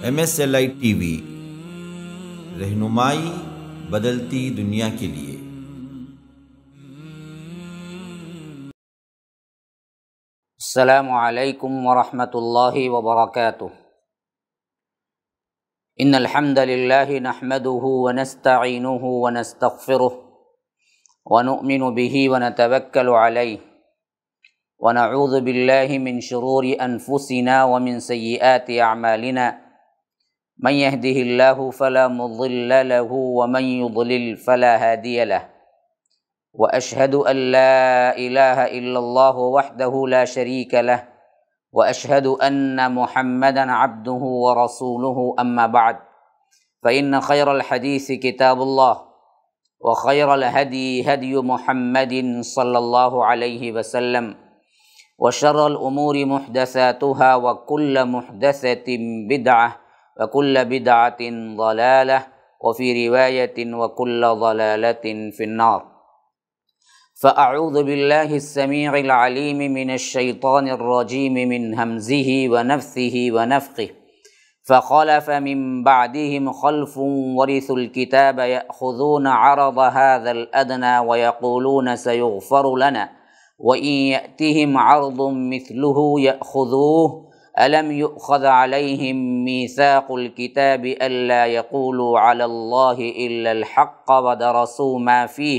MSLI TV رہنمائی بدلتی دنیا کے لیے۔ السلام علیکم ورحمۃ اللہ وبرکاتہ۔ ان الحمد للہ نحمده ونستعینه ونستغفره ونؤمن به ونتوکل علیہ ونعوذ باللہ من شرور انفسنا ومن سیئات اعمالنا من يهده اللہ فلا مضل له ومن يضلل فلا هادی له واشهد ان لا الہ الا اللہ وحدہ لا شریک له واشهد ان محمدا عبده ورسولہ اما بعد فان خیر الحدیث کتاب اللہ وخیر الہدی ہدی محمد صلی اللہ علیہ وسلم وشر الامور محدثاتها وكل محدثة بدعة وكل بدعة ضلالة وفي رواية وكل ضلالة في النار۔ فأعوذ بالله السميع العليم من الشيطان الرجيم من همزه ونفثه ونفخه فخلف من بعدهم خلف ورثوا الكتاب يأخذون عرض هذا الأدنى ويقولون سيغفر لنا وَإِن يَأْتِهِمْ عَرْضٌ مِثْلُهُ يَأْخُذُوهُ أَلَمْ يُؤْخَذْ عَلَيْهِمْ مِيثَاقُ الْكِتَابِ أَلَّا يَقُولُوا عَلَى اللَّهِ إِلَّا الْحَقَّ وَدَرَسُوا مَا فِيهِ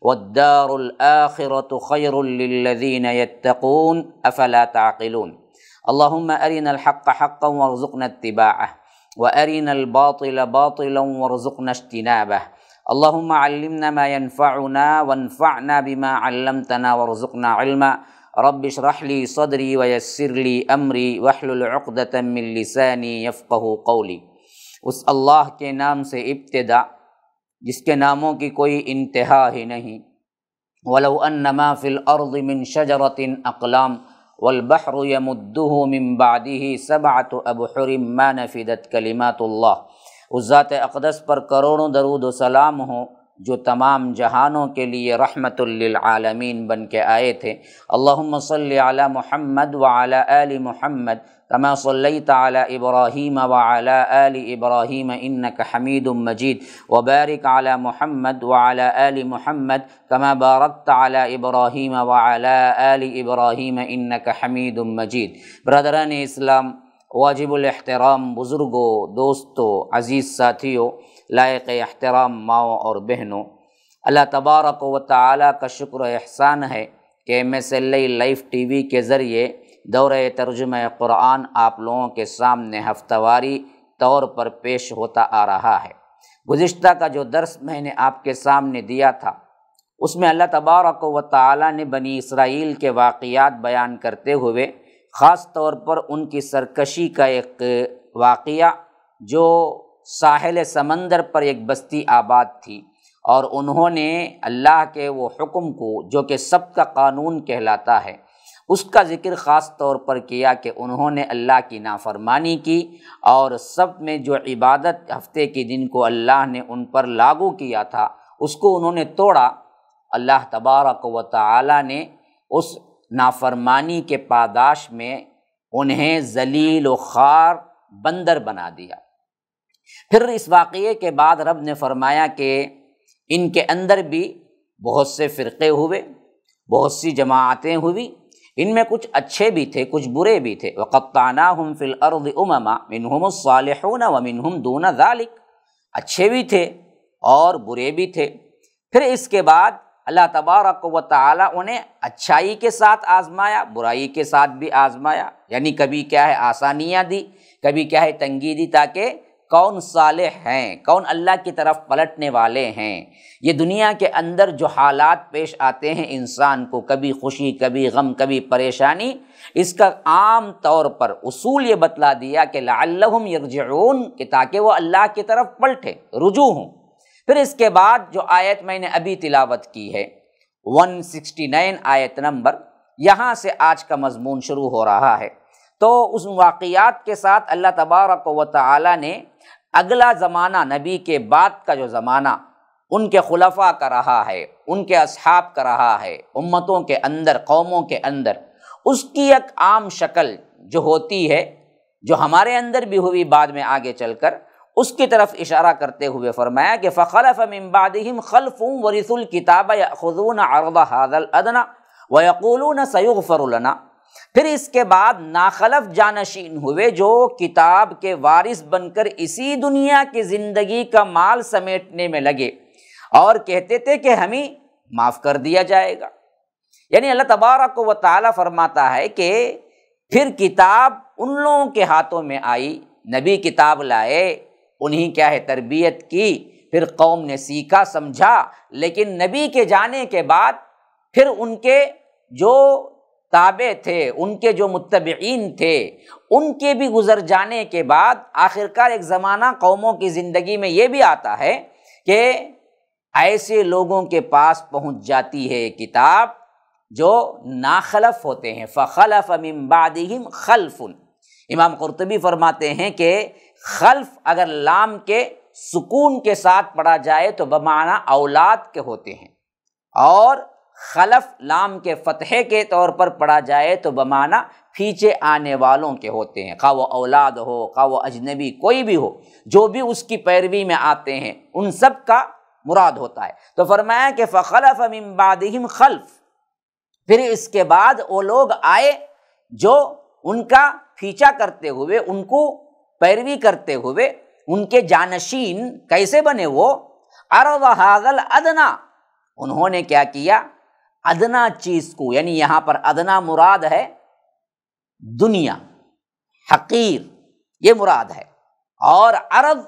وَالدَّارُ الْآخِرَةُ خَيْرٌ لِّلَّذِينَ يَتَّقُونَ أَفَلَا تَعْقِلُونَ۔ اللهم أرنا الحق حقا وارزقنا اتباعه وأرنا الباطل باطلا وارزقنا اجتنابه۔ اللهم علمنا ما ينفعنا وانفعنا بما علمتنا وارزقنا علما۔ رب اشرح لي صدري ويسر لي امری واحلل عقدة من لساني يفقهوا قولی۔ اس اللہ کے نام سے ابتدا جس کے ناموں کی کوئی انتہا ہی نہیں۔ ولو ان ما في الارض من شجرة اقلام والبحر يمده من بعده سبعة ابحر ما نفدت كلمات اللہ۔ اس ذات اقدس پر کروڑوں درود و سلام ہوں جو تمام جہانوں کے لیے رحمت للعالمین بن کے آئے تھے۔ اللہم صلی علی محمد وعلی آل محمد کما صلیت علی ابراہیم وعلی آل ابراہیم انک حمید مجید وبارک علی محمد وعلی آل محمد کما بارکت علی ابراہیم وعلی آل ابراہیم انک حمید مجید۔ برادران اسلام، واجب الاحترام بزرگوں، دوستوں، عزیز ساتھیوں، لائق احترام ماؤں اور بہنوں، اللہ تبارک و تعالیٰ کا شکر و احسان ہے کہ MSLI لائف TV کے ذریعے دورہ ترجمہ قرآن آپ لوگوں کے سامنے ہفتہ واری طور پر پیش ہوتا آ رہا ہے۔ گزشتہ کا جو درس میں نے آپ کے سامنے دیا تھا اس میں اللہ تبارک و تعالیٰ نے بنی اسرائیل کے واقعات بیان کرتے ہوئے خاص طور پر ان کی سرکشی کا ایک واقعہ جو ساحل سمندر پر ایک بستی آباد تھی اور انہوں نے اللہ کے وہ حکم کو جو کہ سب کا قانون کہلاتا ہے اس کا ذکر خاص طور پر کیا کہ انہوں نے اللہ کی نافرمانی کی اور سب میں جو عبادت ہفتے کے دن کو اللہ نے ان پر لاگو کیا تھا اس کو انہوں نے توڑا۔ اللہ تبارک و تعالی نے اس نافرمانی کے پاداش میں انہیں ذلیل و خوار بندر بنا دیا۔ پھر اس واقعے کے بعد رب نے فرمایا کہ ان کے اندر بھی بہت سے فرقے ہوئے، بہت سی جماعتیں ہوئی، ان میں کچھ اچھے بھی تھے کچھ برے بھی تھے۔ وَقَطَّعْنَاهُمْ فِي الْأَرْضِ أُمَمًا مِّنْهُمُ الصَّالِحُونَ وَمِنْهُمْ دُونَ ذَلِكَ، اچھے بھی تھے اور برے بھی تھے۔ پھر اس کے بعد اللہ تبارک و تعالیٰ انہیں اچھائی کے ساتھ آزمایا، برائی کے ساتھ بھی آزمایا، یعنی کبھی کیا ہے آسانیاں دی، کبھی کیا ہے تنگی دی، تاکہ کون صالح ہیں، کون اللہ کی طرف پلٹنے والے ہیں۔ یہ دنیا کے اندر جو حالات پیش آتے ہیں انسان کو، کبھی خوشی کبھی غم کبھی پریشانی، اس کا عام طور پر اصول یہ بتلا دیا کہ لعلہم یرجعون، کہ تاکہ وہ اللہ کی طرف پلٹیں، رجوع ہوں۔ پھر اس کے بعد جو آیت میں نے ابھی تلاوت کی ہے 169 آیت نمبر، یہاں سے آج کا مضمون شروع ہو رہا ہے۔ تو اس واقعات کے ساتھ اللہ تبارک و تعالی نے اگلا زمانہ نبی کے بعد کا جو زمانہ ان کے خلفاء کا رہا ہے، ان کے اصحاب کا رہا ہے، امتوں کے اندر، قوموں کے اندر، اس کی ایک عام شکل جو ہوتی ہے جو ہمارے اندر بھی ہوئی بعد میں آگے چل کر، اس کی طرف اشارہ کرتے ہوئے فرمایا کہ فَخَلَفَ مِن بَعْدِهِمْ خَلْفٌ وَرِثُوا الْكِتَابَ يَأْخُذُونَ عَرْضَ هَذَا الْأَدْنَىٰ وَيَقُولُونَ سَيُغْفَرُ لَنَا۔ پھر اس کے بعد ناخلف جانشین ہوئے جو کتاب کے وارث بن کر اسی دنیا کی زندگی کا مال سمیٹنے میں لگے اور کہتے تھے کہ ہمیں معاف کر دیا جائے گا۔ یعنی اللہ تبارک و تعالیٰ فرماتا ہے کہ پھر کتاب ان لوگوں کے ہاتھوں میں آئی، نبی کتاب لائے، انہیں کیا ہے تربیت کی، پھر قوم نے سیکھا سمجھا، لیکن نبی کے جانے کے بعد پھر ان کے جو تابع تھے، ان کے جو متبعین تھے، ان کے بھی گزر جانے کے بعد آخرکار ایک زمانہ قوموں کی زندگی میں یہ بھی آتا ہے کہ ایسے لوگوں کے پاس پہنچ جاتی ہے کتاب جو ناخلف ہوتے ہیں۔ فَخَلَفَ مِن بَعْدِهِمْ خَلْفٌ۔ امام قرطبی فرماتے ہیں کہ خلف اگر لام کے سکون کے ساتھ پڑھا جائے تو بمعنی اولاد کے ہوتے ہیں، اور خلف لام کے فتحے کے طور پر پڑھا جائے تو بمعنی پیچھے آنے والوں کے ہوتے ہیں، خواہ وہ اولاد ہو، خواہ وہ اجنبی کوئی بھی ہو، جو بھی اس کی پیروی میں آتے ہیں ان سب کا مراد ہوتا ہے۔ تو فرمایا کہ فَخَلَفَ مِن بَعْدِهِمْ خَلْفٌ، پھر اس کے بعد وہ لوگ آئے جو ان کا پیچھا کرتے ہوئے، ان کو پیروی کرتے ہوئے، ان کے جانشین کیسے بنے وہ؟ عرض ھذا الادنی، انہوں نے کیا کیا؟ ادنا چیز کو، یعنی یہاں پر ادنا مراد ہے دنیا، حقیر یہ مراد ہے، اور عرض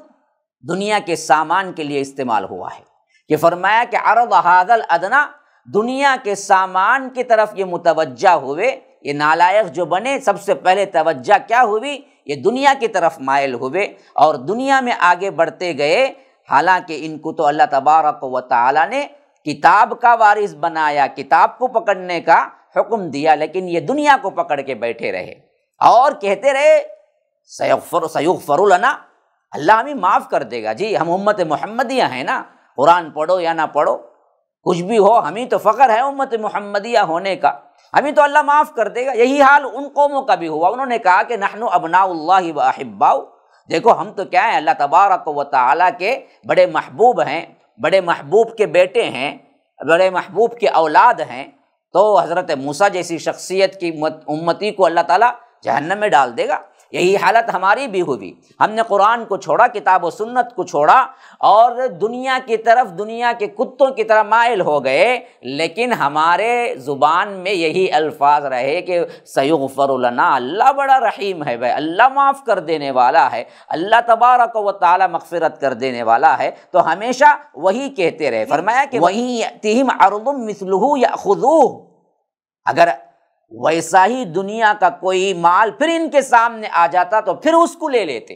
دنیا کے سامان کے لیے استعمال ہوا ہے کہ فرمایا کہ عرض ھذا الادنی، دنیا کے سامان کی طرف یہ متوجہ ہوئے، یہ نالائق جو بنے سب سے پہلے توجہ کیا ہوئی؟ یہ دنیا کی طرف مائل ہوئے اور دنیا میں آگے بڑھتے گئے، حالانکہ ان کو تو اللہ تبارک و تعالیٰ نے کتاب کا وارث بنایا، کتاب کو پکڑنے کا حکم دیا، لیکن یہ دنیا کو پکڑ کے بیٹھے رہے اور کہتے رہے سیغفر لنا، اللہ ہمیں معاف کر دے گا، جی ہم امت محمدیہ ہیں نا، قرآن پڑھو یا نہ پڑھو، کچھ بھی ہو، ہمیں تو فخر ہے امت محمدیہ ہونے کا، ہمیں تو اللہ معاف کر دے گا۔ یہی حال ان قوموں کا بھی ہوا، انہوں نے کہا کہ نحن ابناء اللہ و احباؤ، دیکھو ہم تو کیا ہیں، اللہ تبارک و تعالیٰ کے بڑے محبوب ہیں، بڑے محبوب کے بیٹے ہیں، بڑے محبوب کے اولاد ہیں، تو حضرت موسیٰ جیسی شخصیت کی امتی کو اللہ تعالیٰ جہنم میں ڈال دے گا۔ یہی حالت ہماری بھی ہوئی، ہم نے قرآن کو چھوڑا، کتاب و سنت کو چھوڑا اور دنیا کی طرف، دنیا کے کتوں کی طرح مائل ہو گئے، لیکن ہمارے زبان میں یہی الفاظ رہے کہ سیغفر لنا، اللہ بڑا رحیم ہے، بھائی اللہ معاف کر دینے والا ہے، اللہ تبارک و تعالی مغفرت کر دینے والا ہے، تو ہمیشہ وہی کہتے رہے۔ فرمایا کہ وَإِن يَأْتِهِمْ عَرْضٌ مِثْلُهُ يَأْخُذُوهُ، اگر ویسا ہی دنیا کا کوئی مال پھر ان کے سامنے آ جاتا تو پھر اس کو لے لیتے۔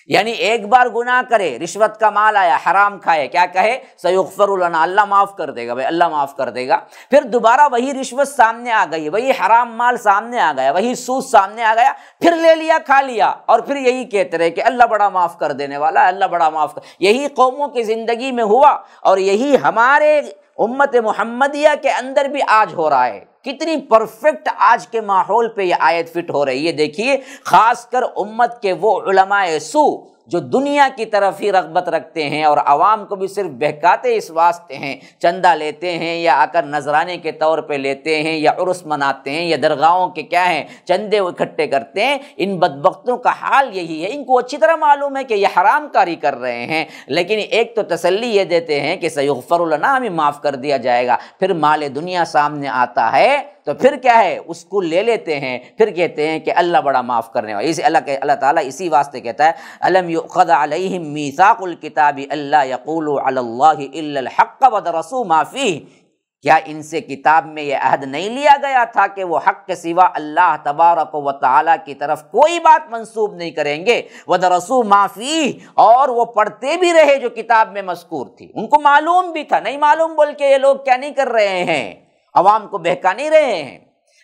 یعنی ایک بار گناہ کرے، رشوت کا مال آیا، حرام کھائے، کیا کہے؟ سیغفر لنا، اللہ معاف کر دے گا، بھائی اللہ معاف کر دے گا۔ پھر دوبارہ وہی رشوت سامنے آ گئی، وہی حرام مال سامنے آ گیا، وہی سود سامنے آ گیا، پھر لے لیا، کھا لیا، اور پھر یہی کہتے رہے کہ اللہ بڑا معاف کر دینے والا ہے، اللہ بڑا معاف کر۔ یہی قوموں کی زندگی میں ہوا اور یہی ہمارے امت محمدیہ کے اندر بھی آج ہو رہا ہے۔ کتنی پرفیکٹ آج کے ماحول پہ یہ آیت فٹ ہو رہی ہے، دیکھیے خاص کر امت کے وہ علماء سو جو دنیا کی طرف ہی رغبت رکھتے ہیں اور عوام کو بھی صرف بہکاتے اس واسطے ہیں، چندہ لیتے ہیں یا آ کر نذرانے کے طور پہ لیتے ہیں یا عرس مناتے ہیں یا درگاہوں کے کیا ہیں چندے اکٹھے کرتے ہیں، ان بدبختوں کا حال یہی ہے۔ ان کو اچھی طرح معلوم ہے کہ یہ حرام کاری کر رہے ہیں، لیکن ایک تو تسلی یہ دیتے ہیں کہ سیغفر لنا، ہمیں معاف کر دیا جائے گا، پھر مال دنیا سامنے آتا ہے تو پھر کیا ہے، اس کو لے لیتے ہیں، پھر کہتے ہیں کہ اللہ بڑا معاف کرنے والا۔ اسی اللہ تعالیٰ اسی واسطے کہتا ہے الم یؤخذ علیہم میثاق الکتاب الا یقولوا علی اللہ الا الحق ودرسوا ما فیہ، کیا ان سے کتاب میں یہ عہد نہیں لیا گیا تھا کہ وہ حق کے سوا اللہ تبارک و تعالیٰ کی طرف کوئی بات منسوب نہیں کریں گے، ودرسوا ما فیہ، اور وہ پڑھتے بھی رہے جو کتاب میں مذکور تھی، ان کو معلوم بھی تھا، نہیں معلوم بول کے یہ لوگ کیا نہیں کر رہے ہیں، عوام کو بہکا نہیں رہے ہیں،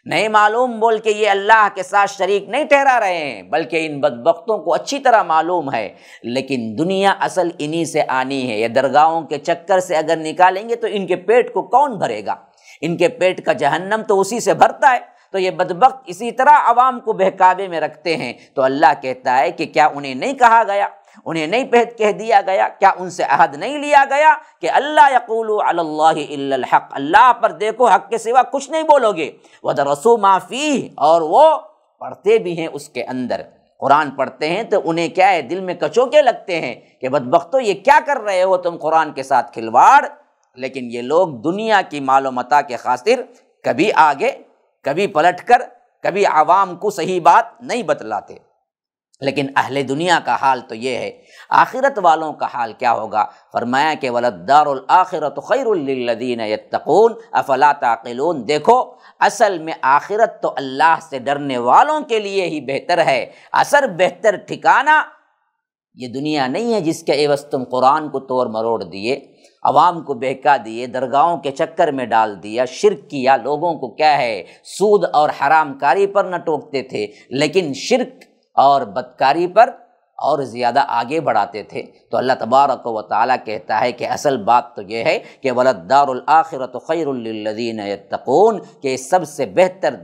نہیں معلوم بول کے یہ اللہ کے ساتھ شریک نہیں ٹھہرا رہے ہیں، بلکہ ان بدبختوں کو اچھی طرح معلوم ہے، لیکن دنیا اصل انہی سے آنی ہے۔ یہ درگاہوں کے چکر سے اگر نکالیں گے تو ان کے پیٹ کو کون بھرے گا؟ ان کے پیٹ کا جہنم تو اسی سے بھرتا ہے۔ تو یہ بدبخت اسی طرح عوام کو بہکاوے میں رکھتے ہیں۔ تو اللہ کہتا ہے کہ کیا انہیں نہیں کہا گیا، انہیں نہیں کہہ دیا گیا، کیا ان سے عہد نہیں لیا گیا کہ اللہ یقولوا علی اللہ الا الحق، اللہ پر دیکھو حق کے سوا کچھ نہیں بولو گے، وَدَرَسُوا مَا فِيهِ، اور وہ پڑھتے بھی ہیں اس کے اندر، قرآن پڑھتے ہیں تو انہیں کیا ہے، دل میں کچوکے لگتے ہیں کہ بدبختو یہ کیا کر رہے ہو تم قرآن کے ساتھ کھلواڑ۔ لیکن یہ لوگ دنیا کی مال و متاع کے خاطر کبھی آگے کبھی پلٹ کر کبھی عوام کو صحیح بات نہیں بتلاتے۔ لیکن اہل دنیا کا حال تو یہ ہے، آخرت والوں کا حال کیا ہوگا؟ فرمایا کہ وَلَلدَّارُ الْآخِرَةُ خَيْرٌ لِّلَّذِينَ يَتَّقُونَ أَفَلَا تَعْقِلُونَ، دیکھو اصل میں آخرت تو اللہ سے ڈرنے والوں کے لیے ہی بہتر ہے، اثر بہتر ٹھکانہ یہ دنیا نہیں ہے جس کے عوض تم قرآن کو توڑ مروڑ دیے، عوام کو بہکا دیے، درگاہوں کے چکر میں ڈال دیا، شرک کیا، لوگوں کو کیا ہے سود اور حرام کاری پر نہ ٹوکتے تھے لیکن شرک اور بدکاری پر اور زیادہ آگے بڑھاتے تھے۔ تو اللہ تبارک و تعالیٰ کہتا ہے کہ اصل بات تو یہ ہے کہ وَلَلدَّارُ الْآخِرَةُ خَيْرٌ لِّلَّذِينَ يَتَّقُونَ، کہ سب سے بہتر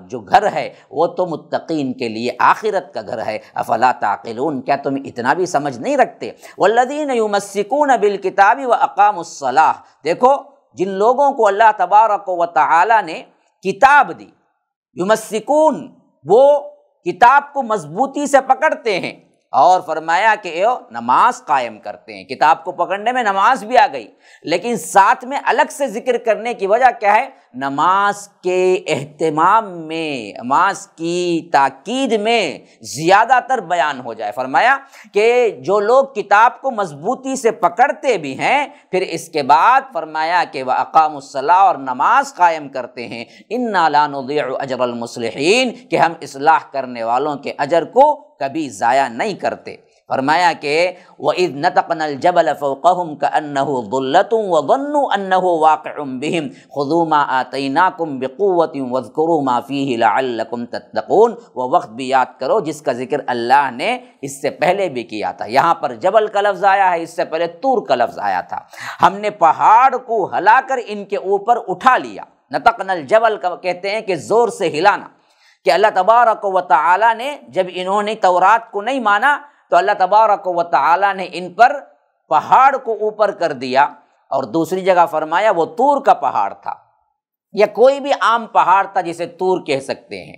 جو گھر ہے وہ تو متقین کے لیے آخرت کا گھر ہے۔ افلا تعقلون، کیا تم اتنا بھی سمجھ نہیں رکھتے؟ وَالَّذِينَ يُمَسِّكُونَ بِالْكِتَابِ وَأَقَامُوا الصَّلَاةَ، دیکھو جن لوگوں کو اللہ تبارک و تعالیٰ نے کتاب دی، یمسکون، وہ کتاب کو مضبوطی سے پکڑتے ہیں، اور فرمایا کہ نماز قائم کرتے ہیں۔ کتاب کو پکڑنے میں نماز بھی آ گئی، لیکن ساتھ میں الگ سے ذکر کرنے کی وجہ کیا ہے؟ نماز کے اہتمام میں، نماز کی تاکید میں زیادہ تر بیان ہو جائے۔ فرمایا کہ جو لوگ کتاب کو مضبوطی سے پکڑتے بھی ہیں، پھر اس کے بعد فرمایا کہ وَأَقَامُوا الصَّلَاةَ، اور نماز قائم کرتے ہیں، إِنَّا لَا نُضِيعُ أَجْرَ الْمُصْلِحِينَ، کہ ہم اصلاح کرنے والوں کے اجر کو کبھی ضائع نہیں کرتے۔ فرمایا کہ وَإِذْ نَتَقْنَا الْجَبَلَ فَوْقَهُمْ كَأَنَّهُ ظُلَّةٌ وَظَنُّوا أَنَّهُ وَاقِعٌ بِهِمْ خُذُوا مَا آتَيْنَاكُمْ بِقُوَّةٍ وَاذْكُرُوا مَا فِيهِ لَعَلَّكُمْ تَتَّقُونَ، وہ وقت بھی یاد کرو جس کا ذکر اللہ نے اس سے پہلے بھی کیا تھا۔ یہاں پر جبل کا لفظ آیا ہے، اس سے پہلے طور کا لفظ آیا تھا۔ ہم نے پہاڑ کو ہلا کر ان کے اوپر اٹھا لیا۔ نتقنا الجبل کا کہتے ہیں کہ زور سے ہلانا، کہ اللہ تبارک و تعالیٰ نے جب انہوں نے تورات کو نہیں مانا تو اللہ تبارک و تعالیٰ نے ان پر پہاڑ کو اوپر کر دیا۔ اور دوسری جگہ فرمایا وہ طور کا پہاڑ تھا، یا کوئی بھی عام پہاڑ تھا جسے طور کہہ سکتے ہیں،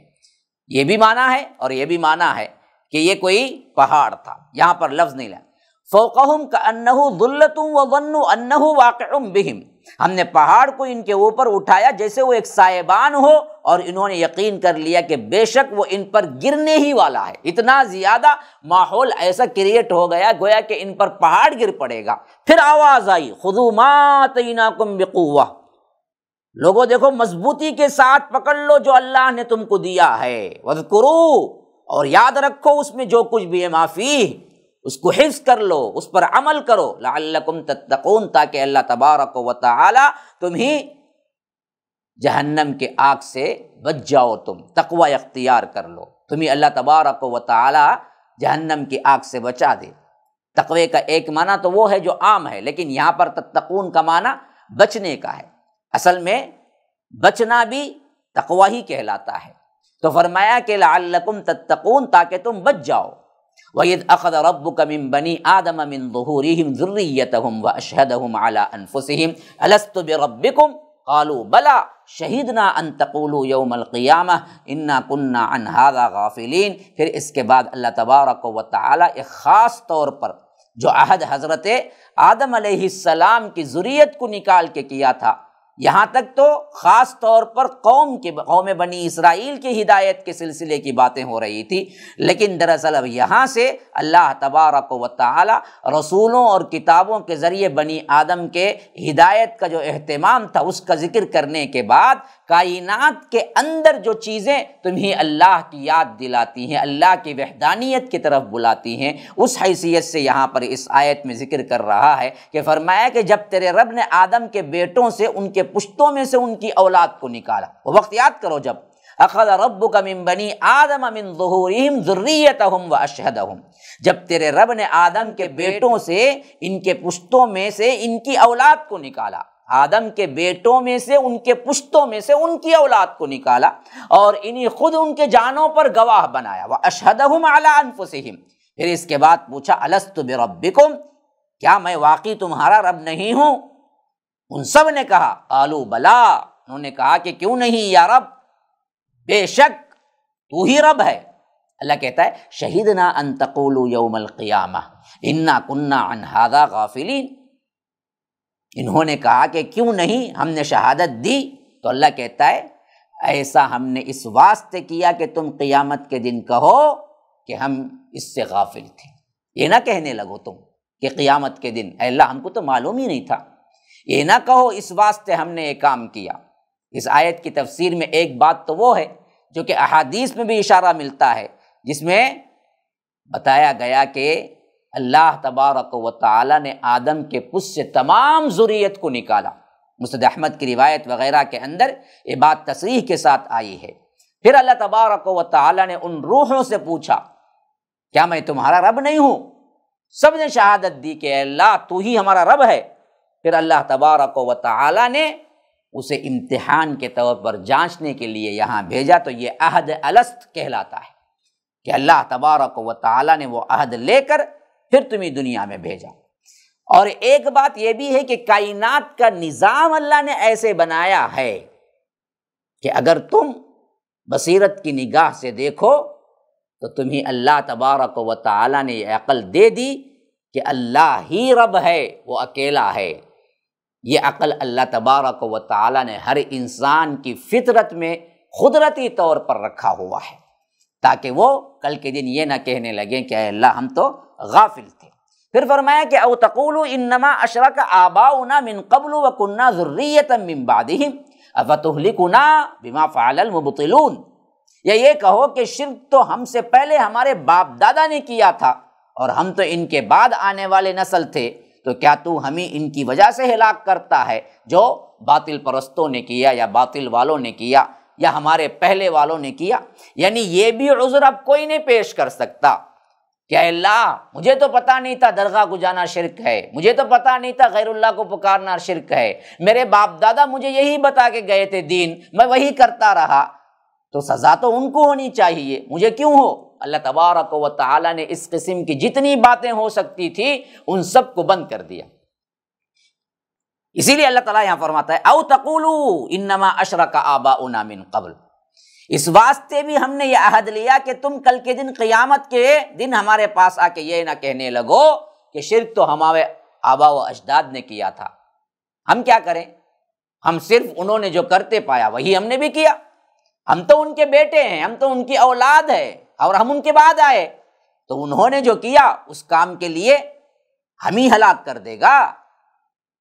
یہ بھی مانا ہے اور یہ بھی مانا ہے کہ یہ کوئی پہاڑ تھا، یہاں پر لفظ نہیں لایا۔ فوقہم کأنہ ذلۃ وظنوا انہ واقع بہم، ہم نے پہاڑ کو ان کے اوپر اٹھایا جیسے وہ ایک سائبان ہو، اور انہوں نے یقین کر لیا کہ بے شک وہ ان پر گرنے ہی والا ہے۔ اتنا زیادہ ماحول ایسا کریٹ ہو گیا گویا کہ ان پر پہاڑ گر پڑے گا۔ پھر آواز آئی خذوا ما آتیناکم بقوہ، لوگوں دیکھو مضبوطی کے ساتھ پکڑ لو جو اللہ نے تم کو دیا ہے، واذکروا، اور یاد رکھو اس میں جو کچھ بھی ہے ما فیہ، اس کو حفظ کر لو، اس پر عمل کرو، لعلکم تتقون، تاکہ اللہ تبارک و تعالی تمہیں جہنم کے آگ سے بچ جاؤ، تم تقوی اختیار کر لو، تمہیں اللہ تبارک و تعالی جہنم کی آگ سے بچا دے۔ تقوی کا ایک معنی تو وہ ہے جو عام ہے، لیکن یہاں پر تتقون کا معنی بچنے کا ہے، اصل میں بچنا بھی تقوی ہی کہلاتا ہے۔ تو فرمایا کہ لعلکم تتقون، تاکہ تم بچ جاؤ۔ وَإِذْ أَخَذَ رَبُّكَ مِنْ بَنِي آدَمَ مِنْ ظُهُورِهِمْ ذُرِّيَّتَهُمْ وَأَشْهَدَهُمْ عَلَىٰ أَنفُسِهِمْ أَلَسْتُ بِرَبِّكُمْ قَالُوا بَلَىٰ شَهِدْنَا أَن تَقُولُوا يَوْمَ الْقِيَامَةِ إِنَّا كُنَّا عَنْ هَٰذَا غَافِلِينَ۔ پھر اس کے بعد اللہ تبارک و تعالی ایک خاص طور پر جو عہد حضرت آدم علیہ السلام کی ذریت کو نکال کے کیا تھا، یہاں تک تو خاص طور پر قوم بنی اسرائیل کی ہدایت کے سلسلے کی باتیں ہو رہی تھی، لیکن دراصل اب یہاں سے اللہ تبارک و تعالی رسولوں اور کتابوں کے ذریعے بنی آدم کے ہدایت کا جو اہتمام تھا اس کا ذکر کرنے کے بعد کائنات کے اندر جو چیزیں تمہیں اللہ کی یاد دلاتی ہیں، اللہ کی وحدانیت کی طرف بلاتی ہیں، اس حیثیت سے یہاں پر اس آیت میں ذکر کر رہا ہے کہ فرمایا کہ جب تیرے رب نے آدم کے بیٹوں سے ان کے پشتوں میں سے ان کی اولاد کو نکالا، وہ وقت یاد کرو جب اخذ ربک من بنی آدم من ظہورہم ذریتہم واشہدہم، جب تیرے رب نے آدم کے بیٹوں سے ان کے پشتوں میں سے ان کی اولاد کو نکالا، آدم کے بیٹوں میں سے، ان کے پشتوں میں سے ان کی اولاد کو نکالا اور انہیں خود ان کے جانوں پر گواہ بنایا۔ وَأَشْهَدَهُمْ عَلَىٰ أَنفُسِهِمْ، پھر اس کے بعد پوچھا أَلَسْتُ بِرَبِّكُمْ، کیا میں واقعی تمہارا رب نہیں ہوں؟ ان سب نے کہا قالوا بلا، انہوں نے کہا کہ کیوں نہیں یا رب، بے شک تو ہی رب ہے۔ اللہ کہتا ہے شہدنا ان تقولوا یوم القیامہ انا کنا عن ھذا غافلین، انہوں نے کہا کہ کیوں نہیں، ہم نے شہادت دی، تو اللہ کہتا ہے ایسا ہم نے اس واسطے کیا کہ تم قیامت کے دن کہو کہ ہم اس سے غافل تھے۔ یہ نہ کہنے لگو تم کہ قیامت کے دن اے اللہ ہم کو تو معلوم ہی نہیں تھا، یہ نہ کہو اس واسطے ہم نے یہ کام کیا۔ اس آیت کی تفسیر میں ایک بات تو وہ ہے جو کہ احادیث میں بھی اشارہ ملتا ہے، جس میں بتایا گیا کہ اللہ تبارک و تعالی نے آدم کے پس سے تمام ذریت کو نکالا۔ مسند احمد کی روایت وغیرہ کے اندر یہ بات تصریح کے ساتھ آئی ہے۔ پھر اللہ تبارک و تعالی نے ان روحوں سے پوچھا کیا میں تمہارا رب نہیں ہوں؟ سب نے شہادت دی کہ اے اللہ تو ہی ہمارا رب ہے۔ پھر اللہ تبارک و تعالی نے اسے امتحان کے طور پر جانچنے کے لیے یہاں بھیجا، تو یہ عہد الست کہلاتا ہے کہ اللہ تبارک و تعالی نے وہ عہد لے کر پھر تمہیں دنیا میں بھیجا۔ اور ایک بات یہ بھی ہے کہ کائنات کا نظام اللہ نے ایسے بنایا ہے کہ اگر تم بصیرت کی نگاہ سے دیکھو تو تمہیں اللہ تبارک و تعالی نے یہ عقل دے دی کہ اللہ ہی رب ہے، وہ اکیلا ہے۔ یہ عقل اللہ تبارک و تعالی نے ہر انسان کی فطرت میں قدرتی طور پر رکھا ہوا ہے، تاکہ وہ کل کے دن یہ نہ کہنے لگیں کہ اے اللہ ہم تو غافل تھے۔ پھر فرمایا کہ او تقولوا انما اشرک آباؤنا من قبل وکنا ذریۃ من بعدہم افتہلکنا بما فعل المبطلون، یا یہ کہو کہ شرک تو ہم سے پہلے ہمارے باپ دادا نے کیا تھا اور ہم تو ان کے بعد آنے والے نسل تھے، تو کیا تو ہمیں ان کی وجہ سے ہلاک کرتا ہے جو باطل پرستوں نے کیا یا باطل والوں نے کیا یا ہمارے پہلے والوں نے کیا۔ یعنی یہ بھی عذر اب کوئی نہیں پیش کر سکتا کہ اے اللہ مجھے تو پتہ نہیں تھا درگاہ کو جانا شرک ہے، مجھے تو پتہ نہیں تھا غیر اللہ کو پکارنا شرک ہے، میرے باپ دادا مجھے یہی بتا کے گئے تھے دین، میں وہی کرتا رہا، تو سزا تو ان کو ہونی چاہیے، مجھے کیوں ہو؟ اللہ تبارک و تعالی نے اس قسم کی جتنی باتیں ہو سکتی تھی ان سب کو بند کر دیا۔ اسی لیے اللہ تعالیٰ یہاں فرماتا ہے او تقولوا انما اشرک آباؤنا من قبل، اس واسطے بھی ہم نے یہ عہد لیا کہ تم کل کے دن قیامت کے دن ہمارے پاس آ کے یہ نہ کہنے لگو کہ شرک تو ہمارے آبا و اجداد نے کیا تھا، ہم کیا کریں، ہم صرف انہوں نے جو کرتے پایا وہی ہم نے بھی کیا، ہم تو ان کے بیٹے ہیں، ہم تو ان کی اولاد ہے اور ہم ان کے بعد آئے، تو انہوں نے جو کیا اس کام کے لیے ہم ہی ہلاک کر دے گا۔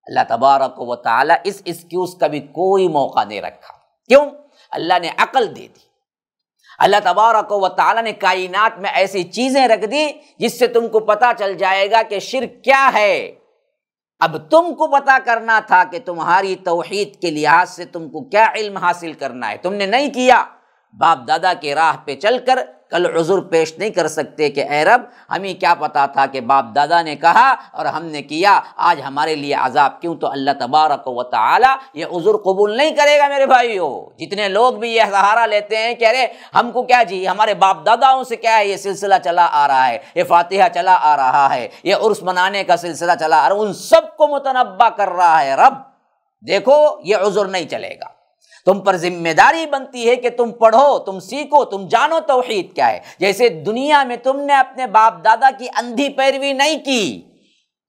اللہ تبارک و تعالی اس ایکسکیوز کا بھی کوئی موقع نہیں رکھا۔ کیوں؟ اللہ نے عقل دے دی، اللہ تبارک و تعالی نے کائنات میں ایسی چیزیں رکھ دی جس سے تم کو پتہ چل جائے گا کہ شرک کیا ہے۔ اب تم کو پتہ کرنا تھا کہ تمہاری توحید کے لحاظ سے تم کو کیا علم حاصل کرنا ہے، تم نے نہیں کیا، باپ دادا کے راہ پہ چل کر کل عذر پیش نہیں کر سکتے کہ اے رب ہمیں کیا پتا تھا کہ باپ دادا نے کہا اور ہم نے کیا، آج ہمارے لیے عذاب کیوں؟ تو اللہ تبارک و تعالی یہ عذر قبول نہیں کرے گا۔ میرے بھائیو، جتنے لوگ بھی یہ سہارا لیتے ہیں کہ ارے ہم کو کیا جی، ہمارے باپ داداؤں سے کیا ہے، یہ سلسلہ چلا آ رہا ہے، یہ فاتحہ چلا آ رہا ہے، یہ عرس منانے کا سلسلہ چلا آ رہا ہے، ان سب کو متنبہ کر رہا ہے رب دیکھو یہ عذر نہیں چلے گا، تم پر ذمہ داری بنتی ہے کہ تم پڑھو، تم سیکھو، تم جانو توحید کیا ہے۔ جیسے دنیا میں تم نے اپنے باپ دادا کی اندھی پیروی نہیں کی،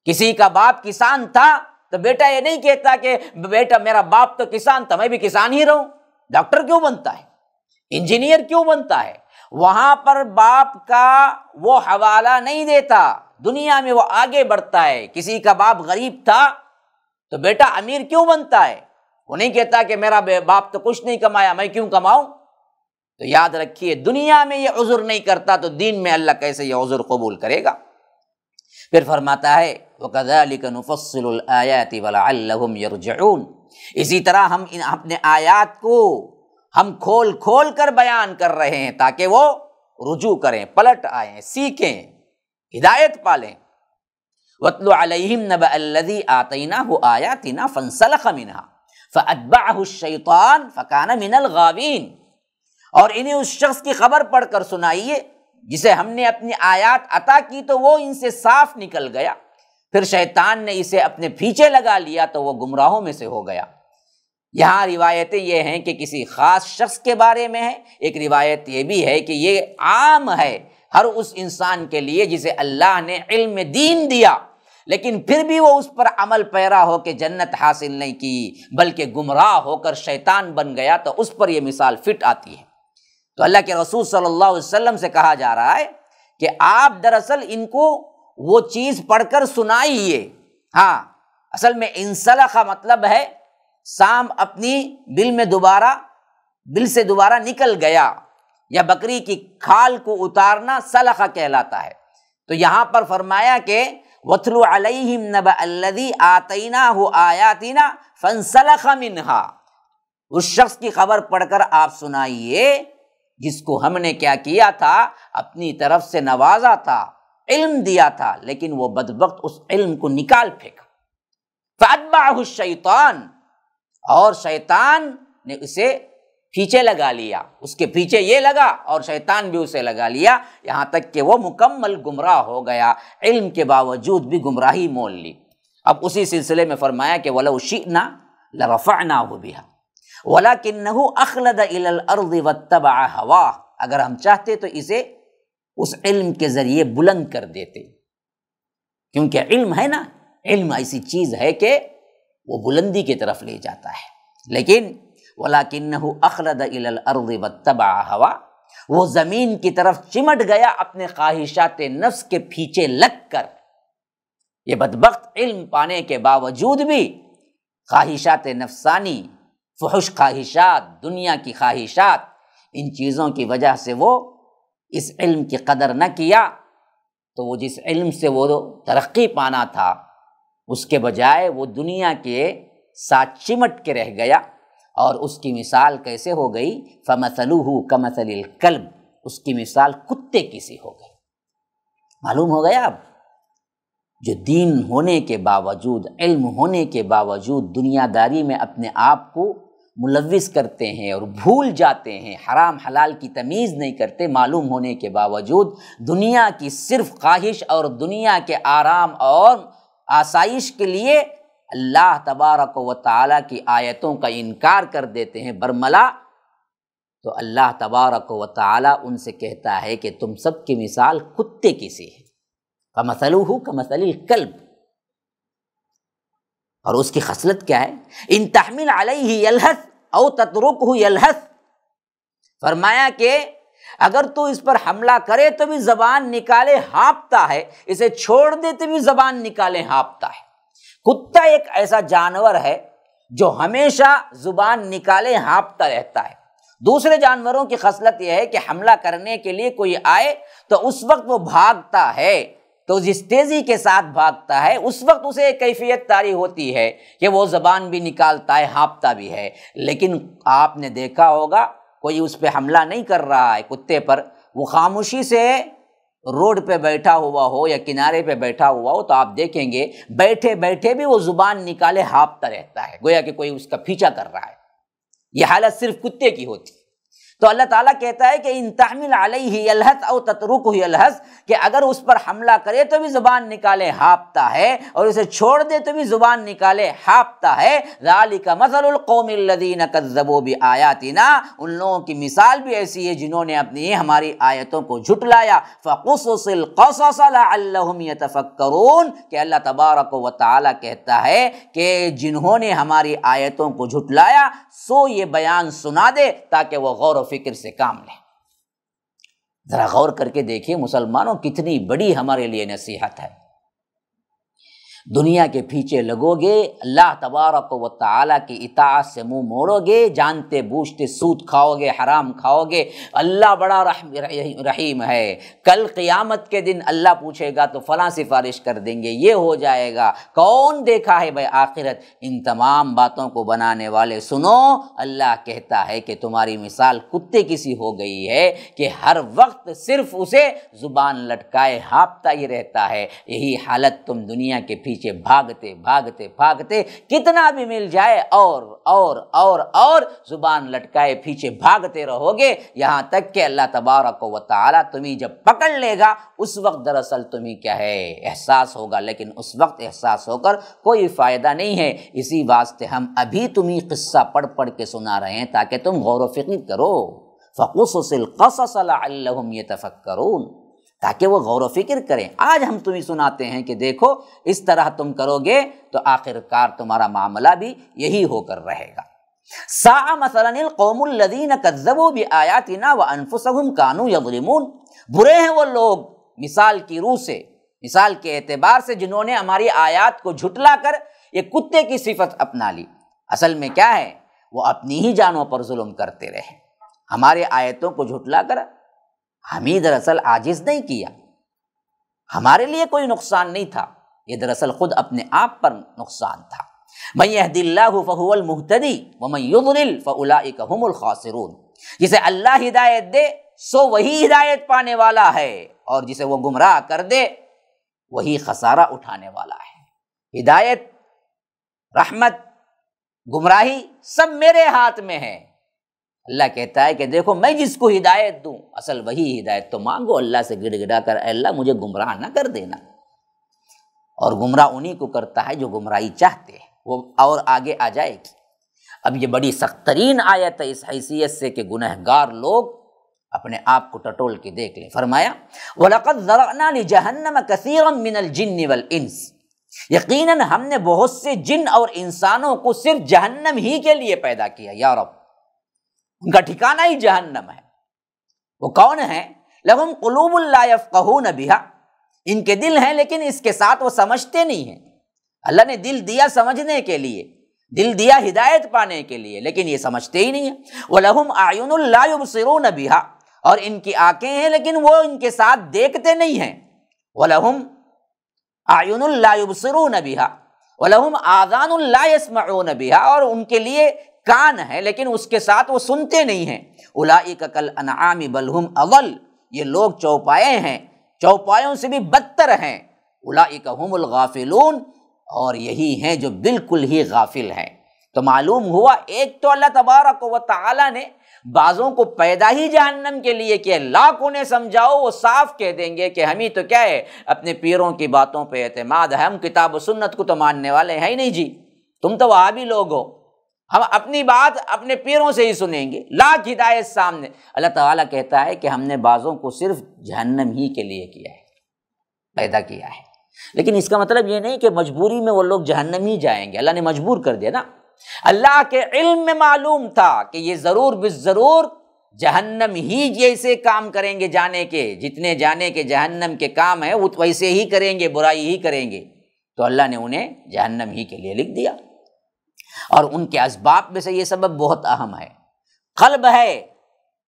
کسی کا باپ کسان تھا تو بیٹا یہ نہیں کہتا کہ بیٹا میرا باپ تو کسان تھا میں بھی کسان ہی رہوں، ڈاکٹر کیوں بنتا ہے، انجینئر کیوں بنتا ہے، وہاں پر باپ کا وہ حوالہ نہیں دیتا، دنیا میں وہ آگے بڑھتا ہے۔ کسی کا باپ غریب تھا تو بیٹا امیر کیوں بنتا ہے، وہ نہیں کہتا کہ میرا باپ تو کچھ نہیں کمایا میں کیوں کماؤں۔ تو یاد رکھیے دنیا میں یہ عذر نہیں کرتا تو دین میں اللہ کیسے یہ عذر قبول کرے گا۔ پھر فرماتا ہے وَكَذَلِكَ نُفَصِّلُ الْآيَاتِ وَلَعَلَّهُمْ يَرْجِعُونَ، اسی طرح ہم اپنے آیات کو ہم کھول کھول کر بیان کر رہے ہیں تاکہ وہ رجوع کریں، پلٹ آئیں، سیکھیں، ہدایت پالیں۔ وَاتْلُ عَلَيْهِمْ نَبَأَ الَّذِي آتَيْنَاهُ آيَاتِنَا فَانسَلَخَ مِنْهَا فَأَتْبَعَهُ الشَّيْطَانُ فَكَانَ مِنَ الْغَاوِينَ، اور انہیں اس شخص کی خبر پڑھ کر سنائیے جسے ہم نے اپنی آیات عطا کی تو وہ ان سے صاف نکل گیا، پھر شیطان نے اسے اپنے پیچھے لگا لیا تو وہ گمراہوں میں سے ہو گیا۔ یہاں روایتیں یہ ہیں کہ کسی خاص شخص کے بارے میں ہے، ایک روایت یہ بھی ہے کہ یہ عام ہے ہر اس انسان کے لیے جسے اللہ نے علم دین دیا لیکن پھر بھی وہ اس پر عمل پیرا ہو کے جنت حاصل نہیں کی بلکہ گمراہ ہو کر شیطان بن گیا، تو اس پر یہ مثال فٹ آتی ہے۔ تو اللہ کے رسول صلی اللہ علیہ وسلم سے کہا جا رہا ہے کہ آپ دراصل ان کو وہ چیز پڑھ کر سنائیے۔ ہاں، اصل میں انسلخ مطلب ہے سام اپنی بل سے دوبارہ نکل گیا، یا بکری کی کھال کو اتارنا سلخ کہلاتا ہے۔ تو یہاں پر فرمایا کہ وَاتْلُ عَلَيْهِمْ نَبَأَ الَّذِي آتَيْنَاهُ آيَاتِنَا فَانسَلَخَ مِنْهَا، اس شخص کی خبر پڑھ کر آپ سنائیے جس کو ہم نے کیا کیا تھا، اپنی طرف سے نوازا تھا، علم دیا تھا، لیکن وہ بدبخت اس علم کو نکال پھینکا۔ فَأَتْبَعَهُ الشَّيْطَانُ، اور شیطان نے اسے پیچھے لگا لیا، اس کے پیچھے یہ لگا اور شیطان بھی اسے لگا لیا، یہاں تک کہ وہ مکمل گمراہ ہو گیا، علم کے باوجود بھی گمراہی مول لی۔ اب اسی سلسلے میں فرمایا کہ وَلَوْ شِئْنَا لَرَفَعْنَاهُ بِهَا وَلَكِنَّهُ أَخْلَدَ إِلَى الْأَرْضِ وَاتَّبَعَ هَوَاهُ، اگر ہم چاہتے تو اسے اس علم کے ذریعے بلند کر دیتے، کیونکہ علم ہے نا، علم ایسی چیز ہے کہ وہ بلندی کی طرف لے جاتا ہے، لیکن وَلَكِنَّهُ أَخْلَدَ إِلَى الْأَرْضِ وَاتَّبَعَ هَوَاهُ، وہ زمین کی طرف چمٹ گیا اپنے خواہشات نفس کے پیچھے لگ کر۔ یہ بدبخت علم پانے کے باوجود بھی خواہشات نفسانی، فحش خواہشات، دنیا کی خواہشات، ان چیزوں کی وجہ سے وہ اس علم کی قدر نہ کیا، تو وہ جس علم سے وہ ترقی پانا تھا اس کے بجائے وہ دنیا کے ساتھ چمٹ کے رہ گیا، اور اس کی مثال کیسے ہو گئی؟ فَمَثَلُهُ كَمَثَلِ الْكَلْبِ، اس کی مثال کتے کی سی ہو گئی۔ معلوم ہو گیا اب جو دین ہونے کے باوجود، علم ہونے کے باوجود دنیا داری میں اپنے آپ کو ملوث کرتے ہیں اور بھول جاتے ہیں، حرام حلال کی تمیز نہیں کرتے، معلوم ہونے کے باوجود دنیا کی صرف خواہش اور دنیا کے آرام اور آسائش کے لیے اللہ تبارک و تعالیٰ کی آیتوں کا انکار کر دیتے ہیں برملا، تو اللہ تبارک و تعالیٰ ان سے کہتا ہے کہ تم سب کی مثال کتے کی سی ہے۔ فَمَثَلُهُ كَمَثَلِ الْكَلْبِ، اور اس کی خصلت کیا ہے؟ ان تحمل علیہ یلہث او تترکہ یلہث، فرمایا کہ اگر تو اس پر حملہ کرے تو بھی زبان نکالے ہانپتا ہے، اسے چھوڑ دے تو بھی زبان نکالے ہانپتا ہے۔ کتا ایک ایسا جانور ہے جو ہمیشہ زبان نکالے ہانپتا رہتا ہے۔ دوسرے جانوروں کی خصلت یہ ہے کہ حملہ کرنے کے لیے کوئی آئے تو اس وقت وہ بھاگتا ہے، تو جس تیزی کے ساتھ بھاگتا ہے اس وقت اسے ایک کیفیت طاری ہوتی ہے کہ وہ زبان بھی نکالتا ہے، ہانپتا بھی ہے۔ لیکن آپ نے دیکھا ہوگا کوئی اس پہ حملہ نہیں کر رہا ہے کتے پر، وہ خاموشی سے روڈ پہ بیٹھا ہوا ہو یا کنارے پہ بیٹھا ہوا ہو تو آپ دیکھیں گے بیٹھے بیٹھے بھی وہ زبان نکالے ہانپتا رہتا ہے، گویا کہ کوئی اس کا پیچھا کر رہا ہے۔ یہ حالت صرف کتے کی ہوتی۔ تو اللہ تعالیٰ کہتا ہے کہ ان تحمل علیہ یلہث او تترکہ یلہث، کہ اگر اس پر حملہ کرے تو بھی زبان نکالے ہانپتا ہے اور اسے چھوڑ دے تو بھی زبان نکالے ہانپتا ہے۔ ذالک مثل القوم الذین کذبوا بآیاتنا، ان لوگوں کی مثال بھی ایسی ہے جنہوں نے اپنی ہماری آیتوں کو جھٹلایا۔ فقصص القصص لعلہم یتفکرون، کہ اللہ تبارک و تعالیٰ کہتا ہے کہ جنہوں نے ہماری آیتوں کو جھٹلایا سو یہ بیان سنا دے تاکہ وہ غور و فکر سے کام لیں۔ ذرا غور کر کے دیکھیں مسلمانوں، کتنی بڑی ہمارے لیے نصیحت ہے۔ دنیا کے پیچھے لگو گے، اللہ تبارک و تعالیٰ کی اطاعت سے منہ موڑو گے، جانتے بوجھتے سود کھاؤ گے، حرام کھاؤ گے، اللہ بڑا رحیم ہے، کل قیامت کے دن اللہ پوچھے گا تو فلاں سفارش کر دیں گے، یہ ہو جائے گا، کون دیکھا ہے بھائی آخرت؟ ان تمام باتوں کو بنانے والے سنو، اللہ کہتا ہے کہ تمہاری مثال کتے کی سی ہو گئی ہے کہ ہر وقت صرف اسے زبان لٹکائے ہانپتا ہی رہتا ہے۔ یہی حالت تم دنیا کے پیچھے بھاگتے بھاگتے بھاگتے کتنا بھی مل جائے اور زبان لٹکائے پیچھے بھاگتے رہو گے، یہاں تک کہ اللہ تبارک و تعالیٰ تمہیں جب پکڑ لے گا اس وقت دراصل تمہیں کیا ہے احساس ہوگا، لیکن اس وقت احساس ہو کر کوئی فائدہ نہیں ہے۔ اسی واسطے ہم ابھی تمہیں قصہ پڑھ پڑھ کے سنا رہے ہیں تاکہ تم غور و فکر کرو، فقصص القصص لعلہم یتفکرون، تاکہ وہ غور و فکر کریں۔ آج ہم تمہیں سناتے ہیں کہ دیکھو اس طرح تم کرو گے تو آخر کار تمہارا معاملہ بھی یہی ہو کر رہے گا۔ ساء مثلا القوم الذین کذبوا بآیاتنا وانفسهم كانوا یظلمون، برے ہیں وہ لوگ مثال کی روح سے، مثال کے اعتبار سے، جنہوں نے ہماری آیات کو جھٹلا کر یہ کتے کی صفت اپنا لی۔ اصل میں کیا ہے؟ وہ اپنی ہی جانوں پر ظلم کرتے رہے۔ ہمارے آیتوں کو جھٹلا کر ہمیں دراصل عاجز نہیں کیا، ہمارے لیے کوئی نقصان نہیں تھا، یہ دراصل خود اپنے آپ پر نقصان تھا۔ من یہد اللہ فہو المہتدی ومن یضلل فاولئک هم الخاسرون، جسے اللہ ہدایت دے سو وہی ہدایت پانے والا ہے، اور جسے وہ گمراہ کر دے وہی خسارہ اٹھانے والا ہے۔ ہدایت، رحمت، گمراہی سب میرے ہاتھ میں ہے۔ اللہ کہتا ہے کہ دیکھو میں جس کو ہدایت دوں، اصل وہی ہدایت تو مانگو اللہ سے گڑ گڑا کر، اے اللہ مجھے گمراہ نہ کر دینا۔ اور گمراہ انہی کو کرتا ہے جو گمراہی چاہتے ہیں، وہ اور آگے آ جائے گی۔ اب یہ بڑی سخت ترین آیت ہے اس حیثیت سے کہ گنہگار لوگ اپنے آپ کو ٹٹول کے دیکھ لیں۔ فرمایا وَلَقَدْ ذَرَأْنَا لِجَهَنَّمَ كَثِيرًا مِنَ الْجِنِّ وَالْإِنسِ، یقیناً ہم نے بہت سے جن اور انسانوں کو صرف جہنم ہی کے لیے پیدا کیا۔ یا رب، ان کا ٹھکانہ ہی جہنم ہے۔ وہ کون ہیں؟ لہم قلوب لا یفقہون بہا، ان کے دل ہیں لیکن اس کے ساتھ وہ سمجھتے نہیں ہیں۔ اللہ نے دل دیا سمجھنے کے لیے، دل دیا ہدایت پانے کے لیے، لیکن یہ سمجھتے ہی نہیں ہیں۔ وَلَهُمْ أَعْيُنٌ لَا يُبْصِرُونَ بِهَا، اور ان کی آنکھیں ہیں لیکن وہ ان کے ساتھ دیکھتے نہیں ہیں۔ وَلَهُمْ أَعْيُنٌ لَا يُبْصِرُونَ بِهَا وَلَهُمْ آذَانٌ لَا يَسْمَعُونَ بِهَا، اور ان کے لیے کان ہے لیکن اس کے ساتھ وہ سنتے نہیں ہیں۔ اولئک کالانعام بل هم اضل، یہ لوگ چوپائے ہیں، چوپایوں سے بھی بدتر ہیں۔ اولئک هم الغافلون، اور یہی ہیں جو بالکل ہی غافل ہیں۔ تو معلوم ہوا ایک تو اللہ تبارک و تعالی نے بعضوں کو پیدا ہی جہنم کے لیے کیا، لاکھ انہیں سمجھاؤ وہ صاف کہہ دیں گے کہ ہمیں تو کیا ہے اپنے پیروں کی باتوں پہ اعتماد ہے، ہم کتاب و سنت کو تو ماننے والے ہیں ہی نہیں جی، تم تو وہابی لوگ ہو، ہم اپنی بات اپنے پیروں سے ہی سنیں گے، لاکھ ہدایت سامنے۔ اللہ تعالیٰ کہتا ہے کہ ہم نے بعضوں کو صرف جہنم ہی کے لیے کیا ہے، پیدا کیا ہے، لیکن اس کا مطلب یہ نہیں کہ مجبوری میں وہ لوگ جہنم ہی جائیں گے، اللہ نے مجبور کر دیا نا۔ اللہ کے علم میں معلوم تھا کہ یہ ضرور بالضرور جہنم ہی جیسے کام کریں گے، جانے کے جتنے جانے کے جہنم کے کام ہیں وہ ویسے ہی کریں گے، برائی ہی کریں گے، تو اللہ نے انہیں جہنم ہی کے لیے لکھ دیا۔ اور ان کے اسباب میں سے یہ سبب بہت اہم ہے۔ قلب ہے،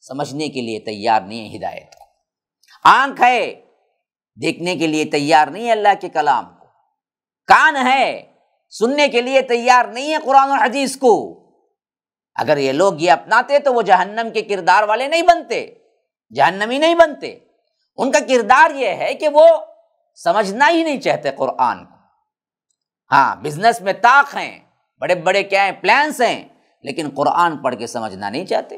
سمجھنے کے لیے تیار نہیں ہے ہدایت کو، آنکھ ہے، دیکھنے کے لیے تیار نہیں ہے اللہ کے کلام کو، کان ہے، سننے کے لیے تیار نہیں ہے قرآن و حدیث کو۔ اگر یہ لوگ یہ اپناتے تو وہ جہنم کے کردار والے نہیں بنتے، جہنمی نہیں بنتے۔ ان کا کردار یہ ہے کہ وہ سمجھنا ہی نہیں چاہتے قرآن کو۔ ہاں، بزنس میں طاق ہیں، بڑے بڑے کیا ہیں پلانس ہیں، لیکن قرآن پڑھ کے سمجھنا نہیں چاہتے۔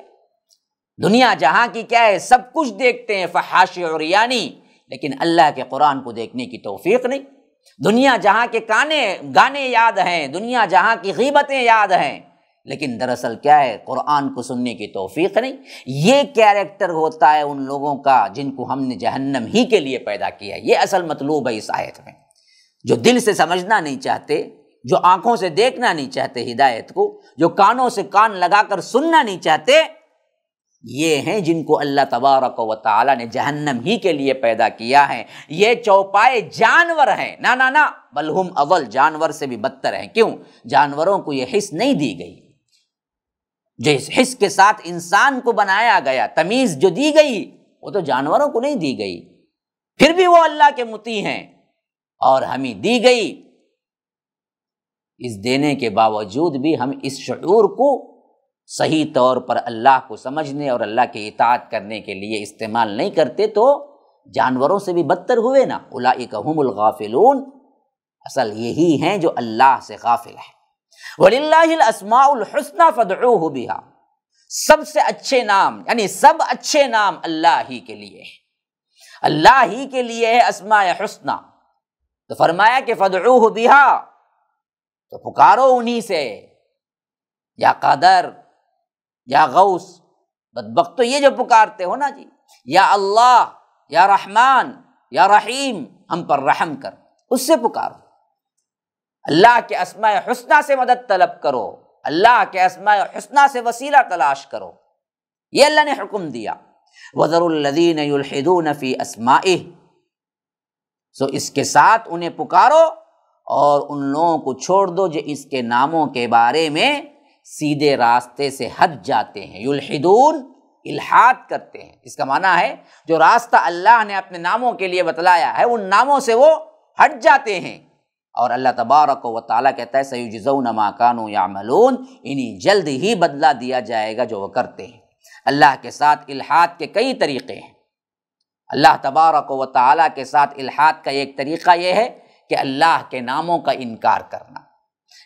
دنیا جہاں کی کیا ہے سب کچھ دیکھتے ہیں، فحاشی اور یعنی، لیکن اللہ کے قرآن کو دیکھنے کی توفیق نہیں۔ دنیا جہاں کے گانے یاد ہیں، دنیا جہاں کی غیبتیں یاد ہیں، لیکن دراصل کیا ہے قرآن کو سننے کی توفیق نہیں۔ یہ کیریکٹر ہوتا ہے ان لوگوں کا جن کو ہم نے جہنم ہی کے لیے پیدا کیا ہے۔ یہ اصل مطلوب ہے اس آیت میں، جو دل سے سمجھنا نہیں چاہتے، جو آنکھوں سے دیکھنا نہیں چاہتے ہدایت کو، جو کانوں سے کان لگا کر سننا نہیں چاہتے، یہ ہیں جن کو اللہ تبارک و تعالیٰ نے جہنم ہی کے لیے پیدا کیا ہے۔ یہ چوپائے جانور ہیں، نہ بل ہم اضل، جانور سے بھی بدتر ہیں۔ کیوں؟ جانوروں کو یہ حس نہیں دی گئی، جس حس کے ساتھ انسان کو بنایا گیا، تمیز جو دی گئی وہ تو جانوروں کو نہیں دی گئی، پھر بھی وہ اللہ کے مطیع ہیں، اور ہمیں دی گئی۔ اس دینے کے باوجود بھی ہم اس شعور کو صحیح طور پر اللہ کو سمجھنے اور اللہ کی اطاعت کرنے کے لیے استعمال نہیں کرتے، تو جانوروں سے بھی بدتر ہوئے نا۔ اولئک هم الغافلون، اصل یہی ہیں جو اللہ سے غافل ہیں۔ وَلِلَّهِ الْأَسْمَاءُ الْحُسْنَى فَادْعُوهُ بِهَا، سب سے اچھے نام، یعنی سب اچھے نام اللہ ہی کے لیے ہے، اللہ ہی کے لیے ہے اسماء حسنہ۔ تو فرمایا کہ فَادْعُوهُ بِهَا، تو پکارو انہی سے، یا قادر، یا غوث، بدبخت تو یہ جو پکارتے ہو نا جی، یا اللہ، یا رحمان، یا رحیم، ہم پر رحم کر، اس سے پکارو، اللہ کے اسماء حسنہ سے مدد طلب کرو، اللہ کے اسماء حسنہ سے وسیلہ تلاش کرو، یہ اللہ نے حکم دیا۔ وَذَرُوا الَّذِينَ يُلْحِدُونَ فِي أَسْمَائِهِ، سو اس کے ساتھ انہیں پکارو اور ان لوگوں کو چھوڑ دو جو اس کے ناموں کے بارے میں سیدھے راستے سے ہٹ جاتے ہیں۔ یلحدون، الحاد کرتے ہیں، اس کا معنی ہے جو راستہ اللہ نے اپنے ناموں کے لیے بتلایا ہے ان ناموں سے وہ ہٹ جاتے ہیں۔ اور اللہ تبارک و تعالیٰ کہتا ہے سیجزون ما کانوا یعملون، انہیں جلد ہی بدلہ دیا جائے گا جو وہ کرتے ہیں۔ اللہ کے ساتھ الحاد کے کئی طریقے ہیں۔ اللہ تبارک و تعالیٰ کے ساتھ الحاد کا ایک طریقہ یہ ہے کہ اللہ کے ناموں کا انکار کرنا۔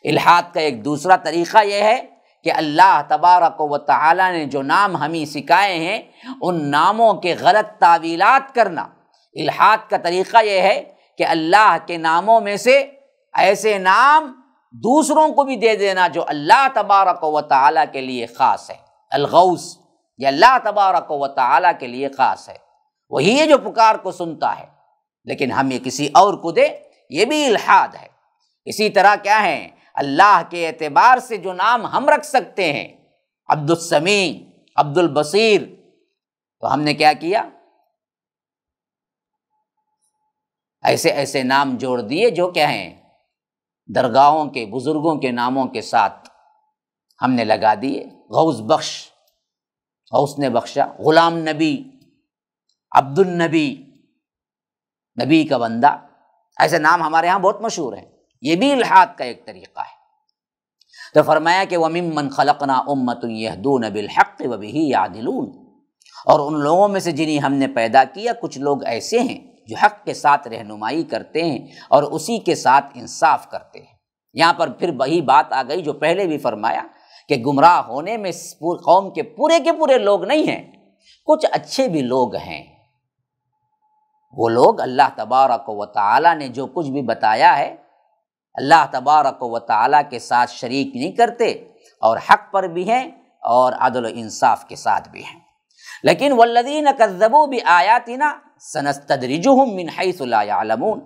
الحاد کا ایک دوسرا طریقہ یہ ہے کہ اللہ تبارک و تعالیٰ نے جو نام ہمیں سکھائے ہیں ان ناموں کے غلط تعویلات کرنا۔ الحاد کا طریقہ یہ ہے کہ اللہ کے ناموں میں سے ایسے نام دوسروں کو بھی دے دینا جو اللہ تبارک و تعالیٰ کے لیے خاص ہے۔ الغوث، یہ اللہ تبارک و تعالیٰ کے لیے خاص ہے، وہی ہے جو پکار کو سنتا ہے، لیکن ہم یہ کسی اور کو دے، یہ بھی الحاد ہے۔ اسی طرح کیا ہے، اللہ کے اعتبار سے جو نام ہم رکھ سکتے ہیں، عبد السمیع، عبد البصیر، تو ہم نے کیا کیا، ایسے ایسے نام جوڑ دیے جو کیا ہیں درگاہوں کے بزرگوں کے ناموں کے ساتھ ہم نے لگا دیے۔ غوث بخش، غوث نے بخشا، غلام نبی، عبد النبی، نبی کا بندہ، ایسے نام ہمارے ہاں بہت مشہور ہیں۔ یہ بھی الحاد کا ایک طریقہ ہے۔ تو فرمایا کہ وَمِمَّنْ خَلَقْنَا أُمَّةٌ يَهْدُونَ بِالْحَقِّ وَبِهِ يَعْدِلُونَ، اور ان لوگوں میں سے جنہیں ہم نے پیدا کیا کچھ لوگ ایسے ہیں جو حق کے ساتھ رہنمائی کرتے ہیں اور اسی کے ساتھ انصاف کرتے ہیں۔ یہاں پر پھر وہی بات آ گئی جو پہلے بھی فرمایا کہ گمراہ ہونے میں قوم کے پورے لوگ نہیں ہیں، کچھ اچھے بھی لوگ ہیں۔ وہ لوگ اللہ تبارک و تعالیٰ نے جو کچھ بھی بتایا ہے اللہ تبارک و تعالیٰ کے ساتھ شریک نہیں کرتے اور حق پر بھی ہیں اور عدل و انصاف کے ساتھ بھی ہیں۔ لیکن والذین کذبوا بآیاتنا سنستدرجهم من حیث لا یعلمون،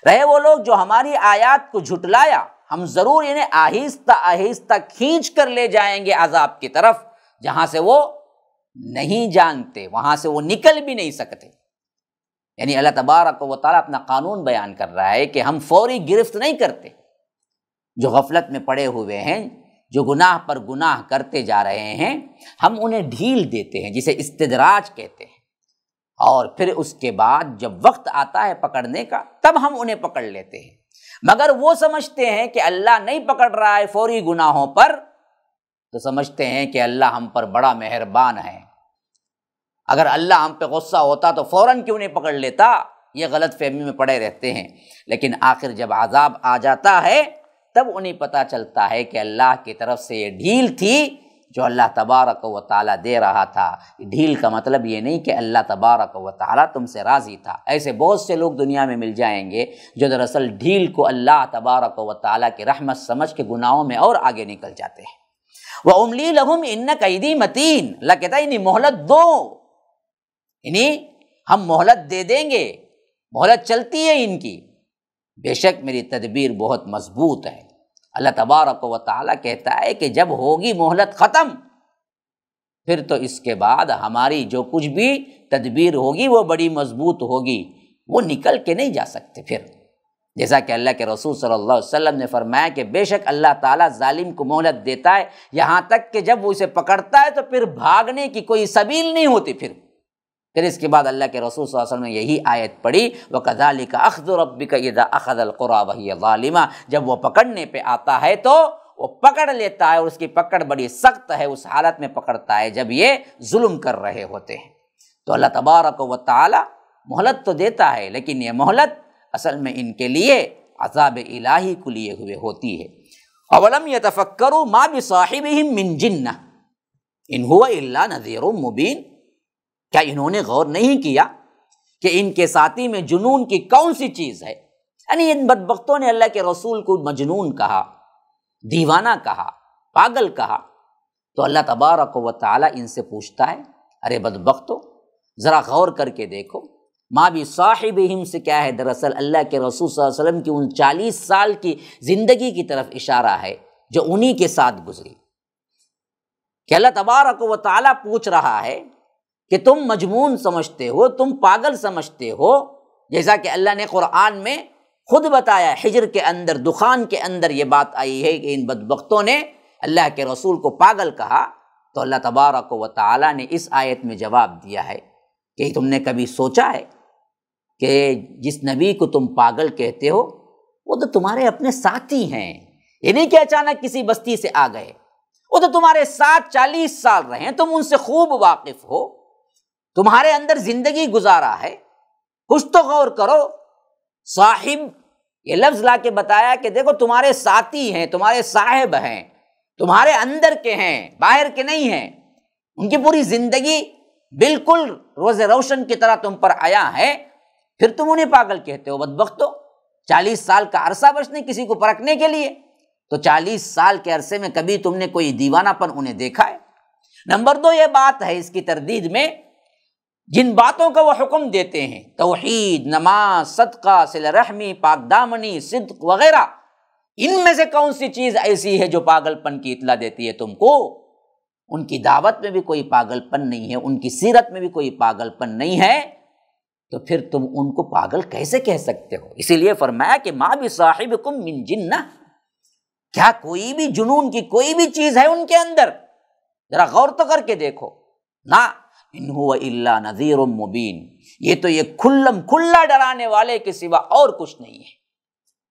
رہے وہ لوگ جو ہماری آیات کو جھٹلایا، ہم ضرور انہیں آہستہ آہستہ کھینچ کر لے جائیں گے عذاب کی طرف جہاں سے وہ نہیں جانتے، وہاں سے وہ نکل بھی نہیں سکتے۔ یعنی اللہ تبارک و تعالیٰ اپنا قانون بیان کر رہا ہے کہ ہم فوری گرفت نہیں کرتے، جو غفلت میں پڑے ہوئے ہیں، جو گناہ پر گناہ کرتے جا رہے ہیں، ہم انہیں ڈھیل دیتے ہیں جسے استدراج کہتے ہیں، اور پھر اس کے بعد جب وقت آتا ہے پکڑنے کا تب ہم انہیں پکڑ لیتے ہیں۔ مگر وہ سمجھتے ہیں کہ اللہ نہیں پکڑ رہا ہے فوری گناہوں پر، تو سمجھتے ہیں کہ اللہ ہم پر بڑا مہربان ہے، اگر اللہ ہم پہ غصہ ہوتا تو فوراً کیوں نہیں پکڑ لیتا، یہ غلط فہمی میں پڑے رہتے ہیں۔ لیکن آخر جب عذاب آ جاتا ہے تب انہیں پتہ چلتا ہے کہ اللہ کی طرف سے یہ ڈھیل تھی جو اللہ تبارک و تعالیٰ دے رہا تھا۔ ڈھیل کا مطلب یہ نہیں کہ اللہ تبارک و تعالیٰ تم سے راضی تھا، ایسے بہت سے لوگ دنیا میں مل جائیں گے جو دراصل ڈھیل کو اللہ تبارک و تعالیٰ کی رحمت سمجھ کے گناہوں میں اور آگے نکل جاتے ہیں۔ وَأُمْلِي لَهُمْ إِنَّ كَيْدِي مَتِينٌ، اللہ کہتا ہے انہیں مہلت دو، انہیں ہم مہلت دے دیں گے، مہلت چلتی ہے ان کی، بے شک میری تدبیر بہت مضبوط ہے۔ اللہ تبارک و تعالیٰ کہتا ہے کہ جب ہوگی مہلت ختم پھر تو اس کے بعد ہماری جو کچھ بھی تدبیر ہوگی وہ بڑی مضبوط ہوگی، وہ نکل کے نہیں جا سکتے پھر۔ جیسا کہ اللہ کے رسول صلی اللہ علیہ وسلم نے فرمایا کہ بے شک اللہ تعالیٰ ظالم کو مہلت دیتا ہے یہاں تک کہ جب وہ اسے پکڑتا ہے تو پھر بھاگنے کی کوئی سبیل نہیں ہوتی۔ پھر اس کے بعد اللہ کے رسول صلی اللہ علیہ وسلم نے یہی آیت پڑھی، وَكَذَلِكَ أَخْذُ رَبِّكَ إِذَا أَخَذَ الْقُرَىٰ وَهِيَ ظَالِمَةٌ، جب وہ پکڑنے پہ آتا ہے تو وہ پکڑ لیتا ہے، اور اس کی پکڑ بڑی سخت ہے، اس حالت میں پکڑتا ہے جب یہ ظلم کر رہے ہوتے ہیں۔ تو اللہ تبارک و تعالی مہلت تو دیتا ہے، لیکن یہ مہلت اصل میں ان کے لیے عذاب الہی کو لیے ہوئے ہوتی ہے۔ اولم یتفکروا ما بصاحبہم من جنہ ان ہوا الا نذیر مبین، کیا انہوں نے غور نہیں کیا کہ ان کے ساتھی میں جنون کی کون سی چیز ہے؟ یعنی ان بدبختوں نے اللہ کے رسول کو مجنون کہا، دیوانہ کہا، پاگل کہا، تو اللہ تبارک و تعالی ان سے پوچھتا ہے ارے بدبختو ذرا غور کر کے دیکھو، ما بصاحبہم سے کیا ہے؟ دراصل اللہ کے رسول صلی اللہ علیہ وسلم کی ان 40 سال کی زندگی کی طرف اشارہ ہے جو انہی کے ساتھ گزری، کہ اللہ تبارک و تعالی پوچھ رہا ہے کہ تم مجنون سمجھتے ہو، تم پاگل سمجھتے ہو، جیسا کہ اللہ نے قرآن میں خود بتایا، حجر کے اندر، دخان کے اندر یہ بات آئی ہے کہ ان بدبختوں نے اللہ کے رسول کو پاگل کہا۔ تو اللہ تبارک و تعالی نے اس آیت میں جواب دیا ہے کہ تم نے کبھی سوچا ہے کہ جس نبی کو تم پاگل کہتے ہو وہ تو تمہارے اپنے ساتھی ہیں، یہ نہیں کہ اچانک کسی بستی سے آ گئے، وہ تو تمہارے ساتھ 40 سال رہے ہیں، تم ان سے خوب واقف ہو، تمہارے اندر زندگی گزارا ہے، کچھ تو غور کرو۔ صاحب یہ لفظ لا کے بتایا کہ دیکھو تمہارے ساتھی ہیں، تمہارے صاحب ہیں، تمہارے اندر کے ہیں، باہر کے نہیں ہیں، ان کی پوری زندگی بالکل روز روشن کی طرح تم پر آیا ہے، پھر تم انہیں پاگل کہتے ہو بدبختو۔ 40 سال کا عرصہ بچنے کسی کو پرکھنے کے لیے، تو 40 سال کے عرصے میں کبھی تم نے کوئی دیوانہ پن انہیں دیکھا ہے؟ نمبر 2 یہ بات ہے اس کی تردید میں، جن باتوں کا وہ حکم دیتے ہیں، توحید، نماز، صدقہ، صلہ رحمی، پاک دامنی، صدق وغیرہ، ان میں سے کون سی چیز ایسی ہے جو پاگل پن کی اطلاع دیتی ہے تم کو؟ ان کی دعوت میں بھی کوئی پاگل پن نہیں ہے، ان کی سیرت میں بھی کوئی پاگل پن نہیں ہے، تو پھر تم ان کو پاگل کیسے کہہ سکتے ہو؟ اسی لیے فرمایا کہ ما بصاحبکم من جنہ، کیا کوئی بھی جنون کی کوئی بھی چیز ہے ان کے اندر؟ ذرا غور تو کر کے دیکھو نا، ان هو الا نذیر مبین، یہ تو یہ کھلم کھلا ڈرانے والے کے سوا اور کچھ نہیں ہے،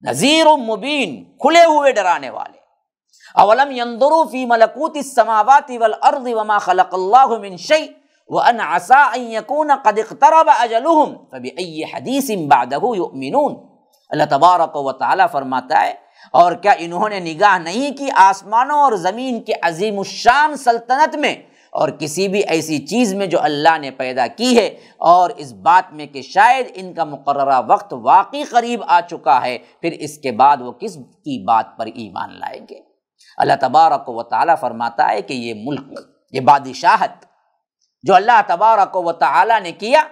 نذیر مبین، کھلے ہوئے ڈرانے والے۔ اولم ينظروا في ملکوت السماوات والارض وما خلق اللہ من شیء وان عسى ان يكون قد اقترب اجلهم فبأي حدیث بعده يؤمنون۔ اللہ تبارک و تعالی فرماتا ہے اور کیا انہوں نے نگاہ نہیں کی آسمانوں اور زمین کے عظیم الشان سلطنت میں اور کسی بھی ایسی چیز میں جو اللہ نے پیدا کی ہے، اور اس بات میں کہ شاید ان کا مقررہ وقت واقعی قریب آ چکا ہے، پھر اس کے بعد وہ کس کی بات پر ایمان لائیں گے؟ اللہ تبارک و تعالی فرماتا ہے کہ یہ ملک، یہ بادشاہت جو اللہ تبارک و تعالی نے کیا،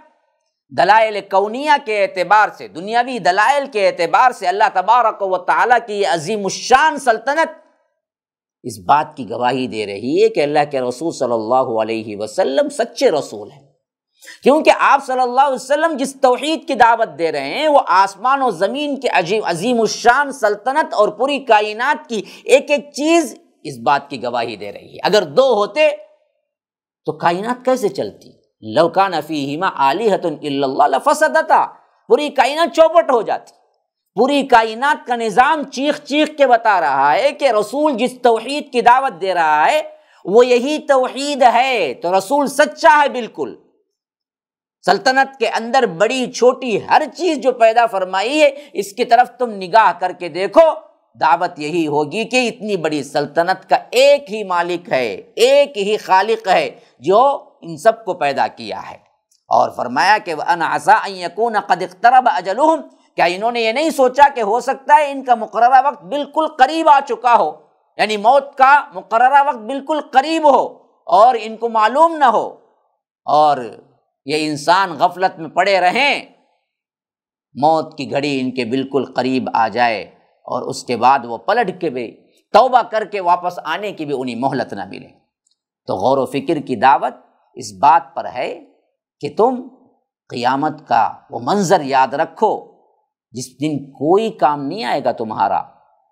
دلائل کونیہ کے اعتبار سے، دنیاوی دلائل کے اعتبار سے، اللہ تبارک و تعالی کی یہ عظیم الشان سلطنت اس بات کی گواہی دے رہی ہے کہ اللہ کے رسول صلی اللہ علیہ وسلم سچے رسول ہیں، کیونکہ آپ صلی اللہ علیہ وسلم جس توحید کی دعوت دے رہے ہیں وہ آسمان و زمین کے عظیم الشان سلطنت اور پوری کائنات کی ایک ایک چیز اس بات کی گواہی دے رہی ہے۔ اگر 2 ہوتے تو کائنات کیسے چلتی؟ لو کان فیہما آلہۃ الا اللہ لفسدتا، پوری کائنات چوپٹ ہو جاتی۔ پوری کائنات کا نظام چیخ چیخ کے بتا رہا ہے کہ رسول جس توحید کی دعوت دے رہا ہے وہ یہی توحید ہے، تو رسول سچا ہے بالکل۔ سلطنت کے اندر بڑی چھوٹی ہر چیز جو پیدا فرمائی ہے اس کی طرف تم نگاہ کر کے دیکھو، دعوت یہی ہوگی کہ اتنی بڑی سلطنت کا ایک ہی مالک ہے، ایک ہی خالق ہے جو ان سب کو پیدا کیا ہے۔ اور فرمایا کہ وَأَنْ عَسَىٰ أَن يَكُونَ قَدْ اقْتَرَبَ أَجَلُهُمْ، کیا انہوں نے یہ نہیں سوچا کہ ہو سکتا ہے ان کا مقررہ وقت بالکل قریب آ چکا ہو، یعنی موت کا مقررہ وقت بالکل قریب ہو اور ان کو معلوم نہ ہو، اور یہ انسان غفلت میں پڑے رہیں، موت کی گھڑی ان کے بالکل قریب آ جائے اور اس کے بعد وہ پلٹ کے بھی توبہ کر کے واپس آنے کی بھی انہیں مہلت نہ ملے۔ تو غور و فکر کی دعوت اس بات پر ہے کہ تم قیامت کا وہ منظر یاد رکھو جس دن کوئی کام نہیں آئے گا تمہارا،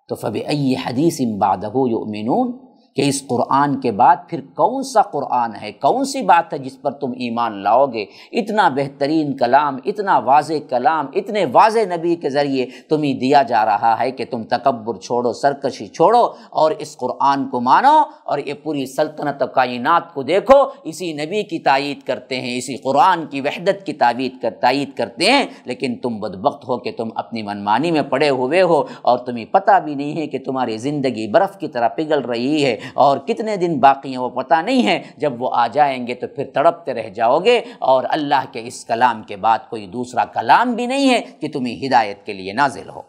تو فَبِأَيِّ حَدِيثٍ بَعْدَهُ يُؤْمِنُونَ، کہ اس قرآن کے بعد پھر کون سا قرآن ہے، کون سی بات ہے جس پر تم ایمان لاؤ گے؟ اتنا بہترین کلام، اتنا واضح کلام، اتنے واضح نبی کے ذریعے تمہیں دیا جا رہا ہے کہ تم تکبر چھوڑو، سرکشی چھوڑو اور اس قرآن کو مانو، اور یہ پوری سلطنت و کائنات کو دیکھو، اسی نبی کی تائید کرتے ہیں، اسی قرآن کی وحدت کی تائید کرتے ہیں، لیکن تم بدبخت ہو کہ تم اپنی منمانی میں پڑے ہوئے ہو اور تمہیں پتہ بھی نہیں ہے کہ تمہاری زندگی برف کی طرح پگھل رہی ہے اور کتنے دن باقی ہیں وہ پتہ نہیں ہے، جب وہ آ جائیں گے تو پھر تڑپتے رہ جاؤ گے، اور اللہ کے اس کلام کے بعد کوئی دوسرا کلام بھی نہیں ہے کہ تمہیں ہدایت کے لیے نازل ہو۔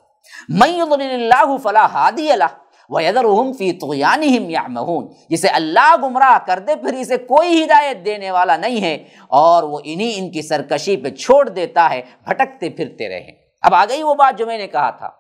مَن يُضْلِلِ اللَّهُ فَلَا هَادِيَ لَهُ وَيَذَرُهُمْ فِي طُغْيَانِهِمْ يَعْمَهُونَ، جسے اللہ گمراہ کر دے پھر اسے کوئی ہدایت دینے والا نہیں ہے، اور وہ ان کی سرکشی پہ چھوڑ دیتا ہے، بھٹکتے پھرتے رہیں۔ اب آ گئی وہ بات جو میں نے کہا تھا،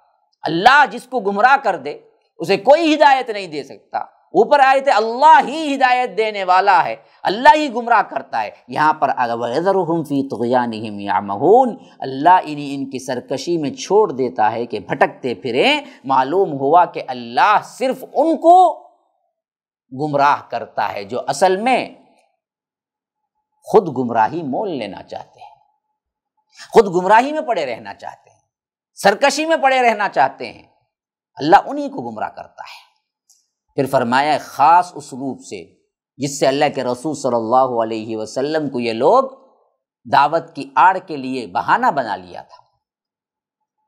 اللہ جس کو گمراہ کر دے اسے کوئی ہدایت نہیں دے سکتا۔ اوپر آئے تھے اللہ ہی ہدایت دینے والا ہے، اللہ ہی گمراہ کرتا ہے، یہاں پر وَيَذَرُهُمْ فِي طُغْيَانِهِمْ يَعْمَهُونَ، اللہ ان کی سرکشی میں چھوڑ دیتا ہے کہ بھٹکتے پھریں۔ معلوم ہوا کہ اللہ صرف ان کو گمراہ کرتا ہے جو اصل میں خود گمراہی مول لینا چاہتے ہیں، خود گمراہی میں پڑے رہنا چاہتے ہیں، سرکشی میں پڑے رہنا چاہتے ہیں، اللہ انہی کو گمراہ کرتا ہے۔ پھر فرمایا خاص اسلوب سے جس سے اللہ کے رسول صلی اللہ علیہ وسلم کو یہ لوگ دعوت کی آڑ کے لیے بہانہ بنا لیا تھا،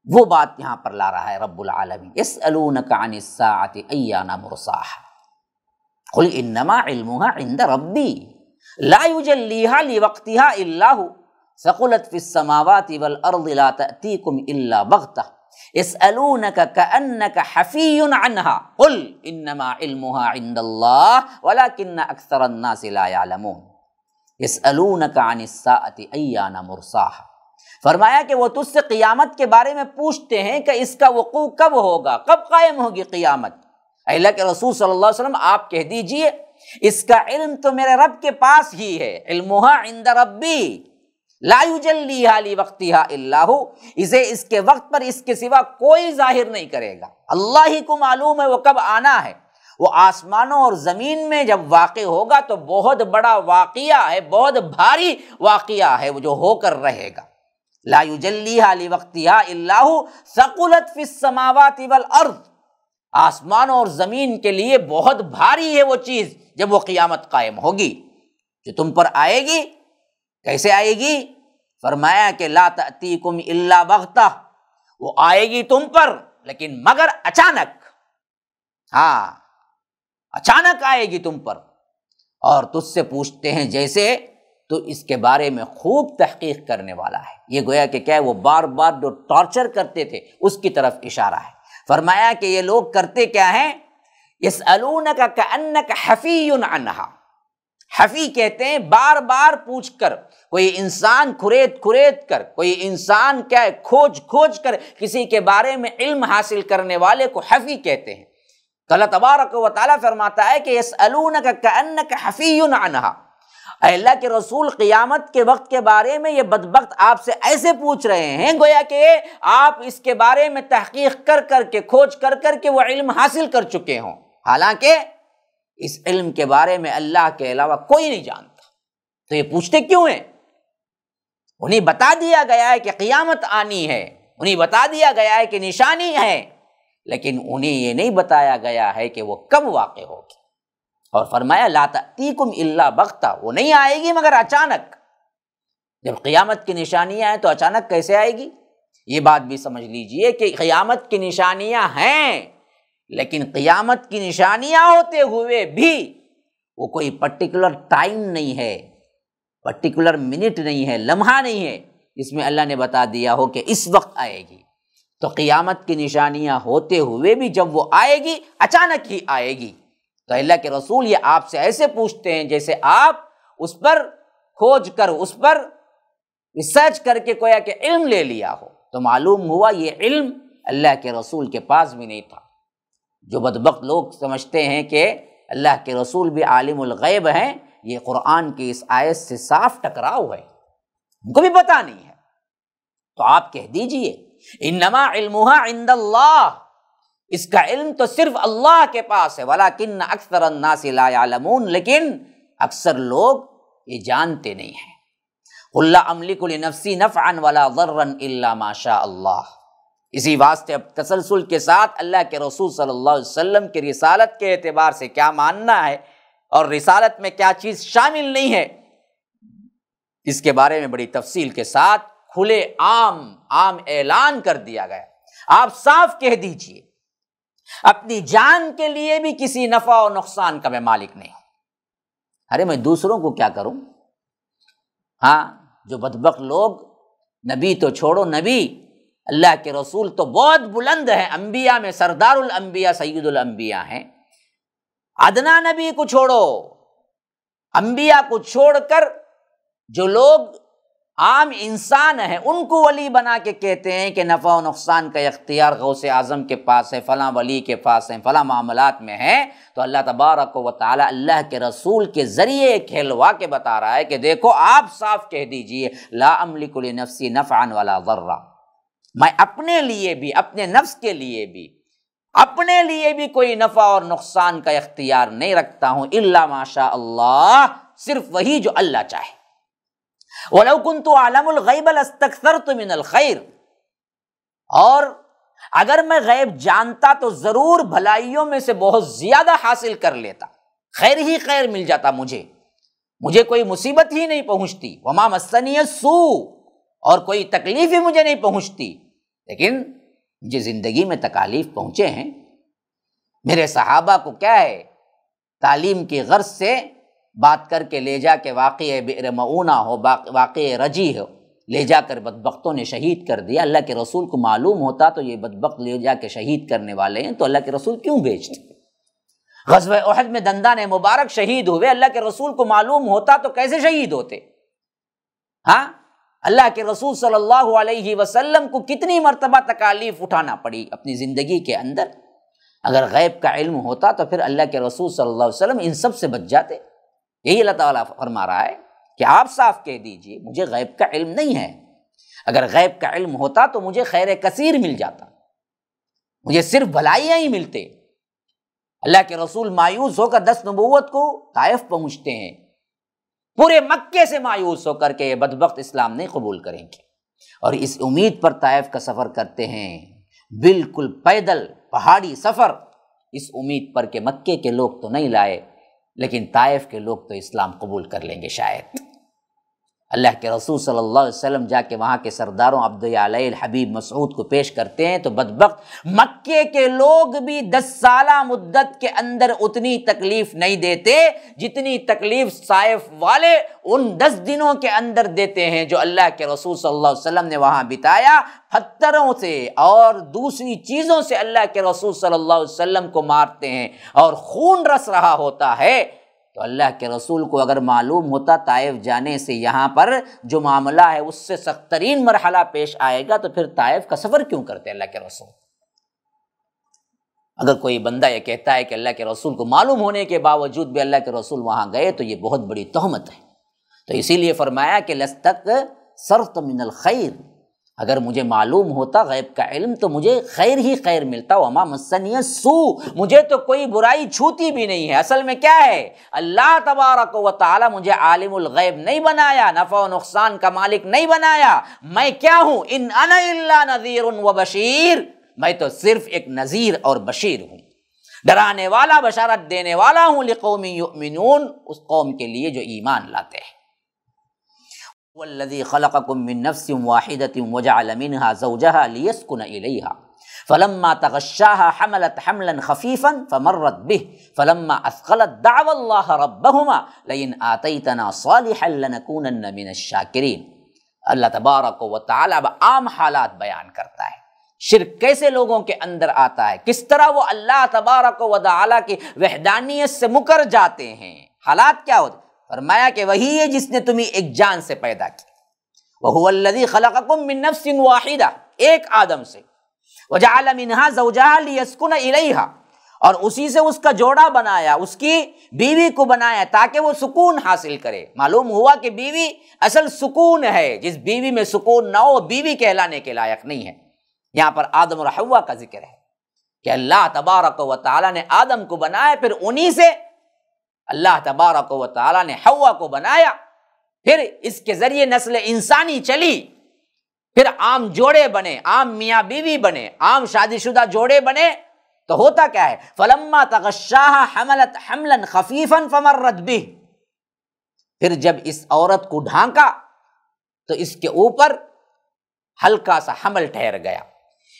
وہ بات یہاں پر لا رہا ہے رب العالمین۔ یسألونک عن الساعۃ ایان مرساها قل انما علمها عند ربی لا یجلیها لوقتها الا هو ثقلت فی السماوات والارض لا تأتیکم الا بغتہ یسألونک کأنک حفی عنها قل انما علمها عند اللہ ولکن اکثر الناس لا یعلمون۔ یسألونک عن الساعۃ ایان مرساها، فرمایا کہ وہ تجھ سے قیامت کے بارے میں پوچھتے ہیں کہ اس کا وقوع کب ہوگا، کب قائم ہوگی قیامت۔ اللہ کے رسول صلی اللہ علیہ وسلم آپ کہہ دیجئے اس کا علم تو میرے رب کے پاس ہی ہے، علمها عند ربی لا یجلیها لوقتها الا هو، اسے اس کے وقت پر اس کے سوا کوئی ظاہر نہیں کرے گا، اللہ ہی کو معلوم ہے وہ کب آنا ہے۔ وہ آسمانوں اور زمین میں جب واقع ہوگا تو بہت بڑا واقعہ ہے، بہت بھاری واقعہ ہے وہ جو ہو کر رہے گا۔ لا یجلیها لوقتها الا هو ثقلت فی السماوات والارض، آسمانوں اور زمین کے لیے بہت بھاری ہے وہ چیز جب وہ قیامت قائم ہوگی جو تم پر آئے گی۔ کیسے آئے گی؟ فرمایا کہ لا تأتیکم الا بغتہ، وہ آئے گی تم پر لیکن مگر اچانک، ہاں اچانک آئے گی تم پر، اور تجھ سے پوچھتے ہیں جیسے تو اس کے بارے میں خوب تحقیق کرنے والا ہے۔ یہ گویا کہ کیا ہے، وہ بار بار جو ٹارچر کرتے تھے اس کی طرف اشارہ ہے۔ فرمایا کہ یہ لوگ کرتے کیا ہیں، یسألونک کأنک حفی عنہا، حفی کہتے ہیں بار بار پوچھ کر، کوئی انسان کھرید کر، کوئی انسان کیا ہے کھوج کر کسی کے بارے میں علم حاصل کرنے والے کو حفی کہتے ہیں۔ تو اللہ تبارک و تعالیٰ فرماتا ہے کہ یسألونک کأنک حفی عنہا، اے اللہ کے رسول قیامت کے وقت کے بارے میں یہ بدبخت آپ سے ایسے پوچھ رہے ہیں گویا کہ آپ اس کے بارے میں تحقیق کر کے کھوج کر کے وہ علم حاصل کر چکے ہوں، حالانکہ اس علم کے بارے میں اللہ کے علاوہ کوئی نہیں جانتا۔ تو یہ پوچھتے کیوں ہیں؟ انہیں بتا دیا گیا ہے کہ قیامت آنی ہے، انہیں بتا دیا گیا ہے کہ نشانی ہے، لیکن انہیں یہ نہیں بتایا گیا ہے کہ وہ کب واقع ہوگی۔ اور فرمایا لا تأتیکم الا بغتہ، وہ نہیں آئے گی مگر اچانک۔ جب قیامت کی نشانیاں ہیں تو اچانک کیسے آئے گی؟ یہ بات بھی سمجھ لیجئے کہ قیامت کی نشانیاں ہیں، لیکن قیامت کی نشانیاں ہوتے ہوئے بھی وہ کوئی پرٹیکولر ٹائم نہیں ہے، پرٹیکولر منٹ نہیں ہے، لمحہ نہیں ہے جس میں اللہ نے بتا دیا ہو کہ اس وقت آئے گی۔ تو قیامت کی نشانیاں ہوتے ہوئے بھی جب وہ آئے گی اچانک ہی آئے گی۔ تو اللہ کے رسول یہ آپ سے ایسے پوچھتے ہیں جیسے آپ اس پر کھوج کر، اس پر ریسرچ کر کے کویا کہ علم لے لیا ہو۔ تو معلوم ہوا یہ علم اللہ کے رسول کے پاس بھی نہیں تھا۔ جو بدبخت لوگ سمجھتے ہیں کہ اللہ کے رسول بھی عالم الغیب ہیں، یہ قرآن کی اس آیت سے صاف ٹکراؤ ہے، ان کو بھی پتہ نہیں ہے۔ تو آپ کہہ دیجئے انما علمها عند اللہ، اس کا علم تو صرف اللہ کے پاس ہے، ولکن اکثر الناس لا يعلمون، لیکن اکثر لوگ یہ جانتے نہیں ہیں۔ قل لا املک لنفسی نفعا ولا ضرا الا ما شاء اللہ۔ اسی واسطے اب تسلسل کے ساتھ اللہ کے رسول صلی اللہ علیہ وسلم کی رسالت کے اعتبار سے کیا ماننا ہے اور رسالت میں کیا چیز شامل نہیں ہے، اس کے بارے میں بڑی تفصیل کے ساتھ کھلے عام اعلان کر دیا گیا۔ آپ صاف کہہ دیجئے اپنی جان کے لیے بھی کسی نفع و نقصان کا میں مالک نہیں ہوں۔ ارے میں دوسروں کو کیا کروں؟ ہاں، جو بدبخت لوگ، نبی تو چھوڑو، نبی اللہ کے رسول تو بہت بلند ہیں، انبیاء میں سردار الانبیاء سید الانبیاء ہیں، ادنا نبی کو چھوڑو، انبیاء کو چھوڑ کر جو لوگ عام انسان ہیں ان کو ولی بنا کے کہتے ہیں کہ نفع و نقصان کا اختیار غوث اعظم کے پاس ہے، فلاں ولی کے پاس ہے، فلاں معاملات میں ہے، تو اللہ تبارک و تعالی اللہ کے رسول کے ذریعے کھلوا کے بتا رہا ہے کہ دیکھو آپ صاف کہہ دیجئے لا املک لنفسی نفعا ولا ضرا، میں اپنے لیے بھی، اپنے نفس کے لیے بھی، اپنے لیے بھی کوئی نفع اور نقصان کا اختیار نہیں رکھتا ہوں، الا ما شاء اللہ، صرف وہی جو اللہ چاہے۔ وَلَوْ كُنْتُ أَعْلَمُ الْغَيْبَ لَاسْتَكْثَرْتُ مِنَ الْخَيْرِ، اور اگر میں غیب جانتا تو ضرور بھلائیوں میں سے بہت زیادہ حاصل کر لیتا، خیر ہی خیر مل جاتا، مجھے کوئی مصیبت ہی نہیں پہنچتی، وَمَا مَسَّنِيَ السُّوءُ، اور کوئی تکلیف ہی مجھے نہیں پہنچتی، لیکن مجھے زندگی میں تکالیف پہنچے ہیں۔ میرے صحابہ کو کیا ہے، تعلیم کی غرض سے بات کر کے لے جا کے واقعہ بئر معونہ ہو، واقعہ رجی ہو، لے جا کر بدبختوں نے شہید کر دیا۔ اللہ کے رسول کو معلوم ہوتا تو یہ بدبخت لے جا کے شہید کرنے والے ہیں، تو اللہ کے رسول کیوں بھیجتے؟ غزوہ احد میں دندان مبارک شہید ہوئے، اللہ کے رسول کو معلوم ہوتا تو کیسے شہید ہوتے؟ ہاں، اللہ کے رسول صلی اللہ علیہ وسلم کو کتنی مرتبہ تکالیف اٹھانا پڑی اپنی زندگی کے اندر۔ اگر غیب کا علم ہوتا تو پھر اللہ کے رسول صلی اللہ علیہ وسلم ان سب سے بچ جاتے۔ یہی اللہ تعالیٰ فرما رہا ہے کہ آپ صاف کہہ دیجئے مجھے غیب کا علم نہیں ہے، اگر غیب کا علم ہوتا تو مجھے خیر کثیر مل جاتا، مجھے صرف بھلائیاں ہی ملتے۔ اللہ کے رسول مایوس ہو کر 10 نبوت کو طائف پہنچتے ہیں، پورے مکے سے مایوس ہو کر کے یہ بدبخت اسلام نہیں قبول کریں گے، اور اس امید پر طائف کا سفر کرتے ہیں، بالکل پیدل پہاڑی سفر، اس امید پر کہ مکے کے لوگ تو نہیں لائے لیکن طائف کے لوگ تو اسلام قبول کر لیں گے شاید۔ اللہ کے رسول صلی اللہ علیہ وسلم جا کے وہاں کے سرداروں عبد علیہ الحبیب مسعود کو پیش کرتے ہیں تو بدبخت مکے کے لوگ بھی 10 سالہ مدت کے اندر اتنی تکلیف نہیں دیتے جتنی تکلیف طائف والے ان 10 دنوں کے اندر دیتے ہیں جو اللہ کے رسول صلی اللہ علیہ وسلم نے وہاں بتایا۔ پتھروں سے اور دوسری چیزوں سے اللہ کے رسول صلی اللہ علیہ وسلم کو مارتے ہیں اور خون رس رہا ہوتا ہے، تو اللہ کے رسول کو اگر معلوم ہوتا طائف جانے سے یہاں پر جو معاملہ ہے اس سے سخت ترین مرحلہ پیش آئے گا تو پھر طائف کا سفر کیوں کرتے اللہ کے رسول؟ اگر کوئی بندہ یہ کہتا ہے کہ اللہ کے رسول کو معلوم ہونے کے باوجود بھی اللہ کے رسول وہاں گئے تو یہ بہت بڑی تہمت ہے۔ تو اسی لیے فرمایا کہ لستکثرت من الخیر، اگر مجھے معلوم ہوتا غیب کا علم تو مجھے خیر ہی خیر ملتا، وما مسنی السوء، مجھے تو کوئی برائی چھوتی بھی نہیں ہے۔ اصل میں کیا ہے، اللہ تبارک و تعالی مجھے عالم الغیب نہیں بنایا، نفع و نقصان کا مالک نہیں بنایا، میں کیا ہوں، ان انا الا نذیر و بشیر، میں تو صرف ایک نذیر اور بشیر ہوں، ڈرانے والا بشارت دینے والا ہوں، لقوم یؤمنون، اس قوم کے لیے جو ایمان لاتے ہیں۔ والذی خلقکم من نفس واحدۃ وجعل منها زوجها ليسكن إليها فلما تغشاها حملت حملا خفيفا فمرت به فلما أثقلت دعوا الله ربهما لئن آتيتنا صالحا لنكونن من الشاکرین۔ اللہ تبارک و تعالی عام حالات بیان کرتا ہے، شرک کیسے لوگوں کے اندر آتا ہے، کس طرح وہ اللہ تبارک و تعالی کی وحدانیت سے مکر جاتے ہیں، حالات کیا ہوتے۔ فرمایا کہ وہی ہے جس نے تمہیں ایک جان سے پیدا کی، وَهُوَ الَّذِي خَلَقَكُم مِّن نَفْسٍ وَاحِدَةٍ، ایک آدم سے، وَجَعَلَ مِنْهَا زَوْجَهَا لِيَسْكُنَ إِلَيْهَا، اور اسی سے اس کا جوڑا بنایا، اس کی بیوی کو بنایا تاکہ وہ سکون حاصل کرے۔ معلوم ہوا کہ بیوی اصل سکون ہے، جس بیوی میں سکون نہ ہو بیوی کہلانے کے لائق نہیں ہے۔ یہاں پر آدم اور حوا کا ذکر ہے کہ اللہ تبارک و تعالیٰ نے آدم کو بنایا، پھر انہی سے اللہ تبارک و تعالیٰ نے حوا کو بنایا، پھر اس کے ذریعے نسل انسانی چلی، پھر عام جوڑے بنے، عام میاں بیوی بنے، عام شادی شدہ جوڑے بنے۔ تو ہوتا کیا ہے؟ فلما تغشاها حملت حملا خفیفا فمرت به، پھر جب اس عورت کو ڈھانکا تو اس کے اوپر ہلکا سا حمل ٹھہر گیا۔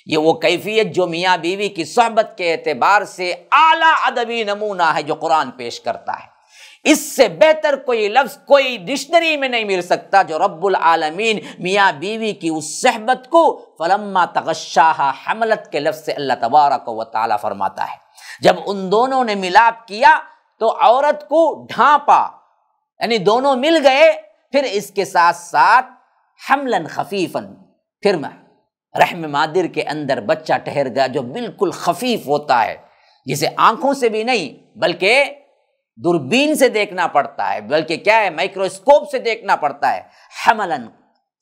یہ وہ کیفیت جو میاں بیوی کی صحبت کے اعتبار سے اعلیٰ ادبی نمونہ ہے جو قرآن پیش کرتا ہے۔ اس سے بہتر کوئی لفظ کوئی ڈکشنری میں نہیں مل سکتا جو رب العالمین میاں بیوی کی اس صحبت کو فلما تغشاها حملت کے لفظ سے اللہ تبارک و تعالیٰ فرماتا ہے۔ جب ان دونوں نے ملاپ کیا تو عورت کو ڈھانپا، یعنی دونوں مل گئے، پھر اس کے ساتھ ساتھ حملا خفیفا، پھر رحم مادر کے اندر بچہ ٹھہر گیا جو بالکل خفیف ہوتا ہے، جسے آنکھوں سے بھی نہیں بلکہ دوربین سے دیکھنا پڑتا ہے، بلکہ کیا ہے مائکروسکوپ سے دیکھنا پڑتا ہے۔ حملا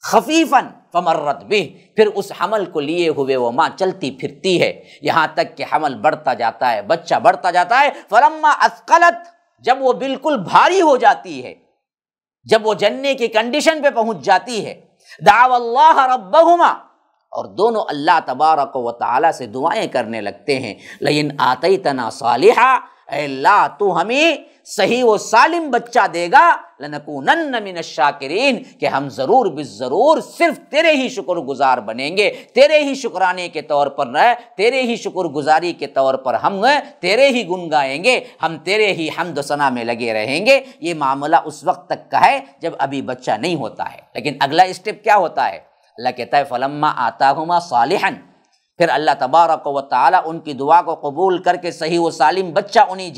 خفیفا فمرت به، پھر اس حمل کو لیے ہوئے وہ ماں چلتی پھرتی ہے، یہاں تک کہ حمل بڑھتا جاتا ہے، بچہ بڑھتا جاتا ہے۔ فلما اثقلت، جب وہ بالکل بھاری ہو جاتی ہے، جب وہ جننے کی کنڈیشن پہ پہنچ جاتی ہے، دعوا اللہ ربہما، اور دونوں اللہ تبارک و تعالیٰ سے دعائیں کرنے لگتے ہیں، لئن آتیتنا صالحا، اے اللہ تو ہمیں صحیح و سالم بچہ دے گا، لنکونن من الشاکرین، کہ ہم ضرور بالضرور صرف تیرے ہی شکر گزار بنیں گے، تیرے ہی شکرانے کے طور پر نہ، تیرے ہی شکر گزاری کے طور پر ہم تیرے ہی گن گائیں گے، ہم تیرے ہی حمد و ثنا میں لگے رہیں گے۔ یہ معاملہ اس وقت تک کا ہے جب ابھی بچہ نہیں ہوتا ہے، لیکن اگلا اسٹیپ کیا ہوتا ہے؟ اللہ کہتا ہے فلما آتاہما صالحا، پھر اللہ تبارک و تعالیٰ ان کی دعا کو قبول کر کے صحیح و سالم بچہ انہیں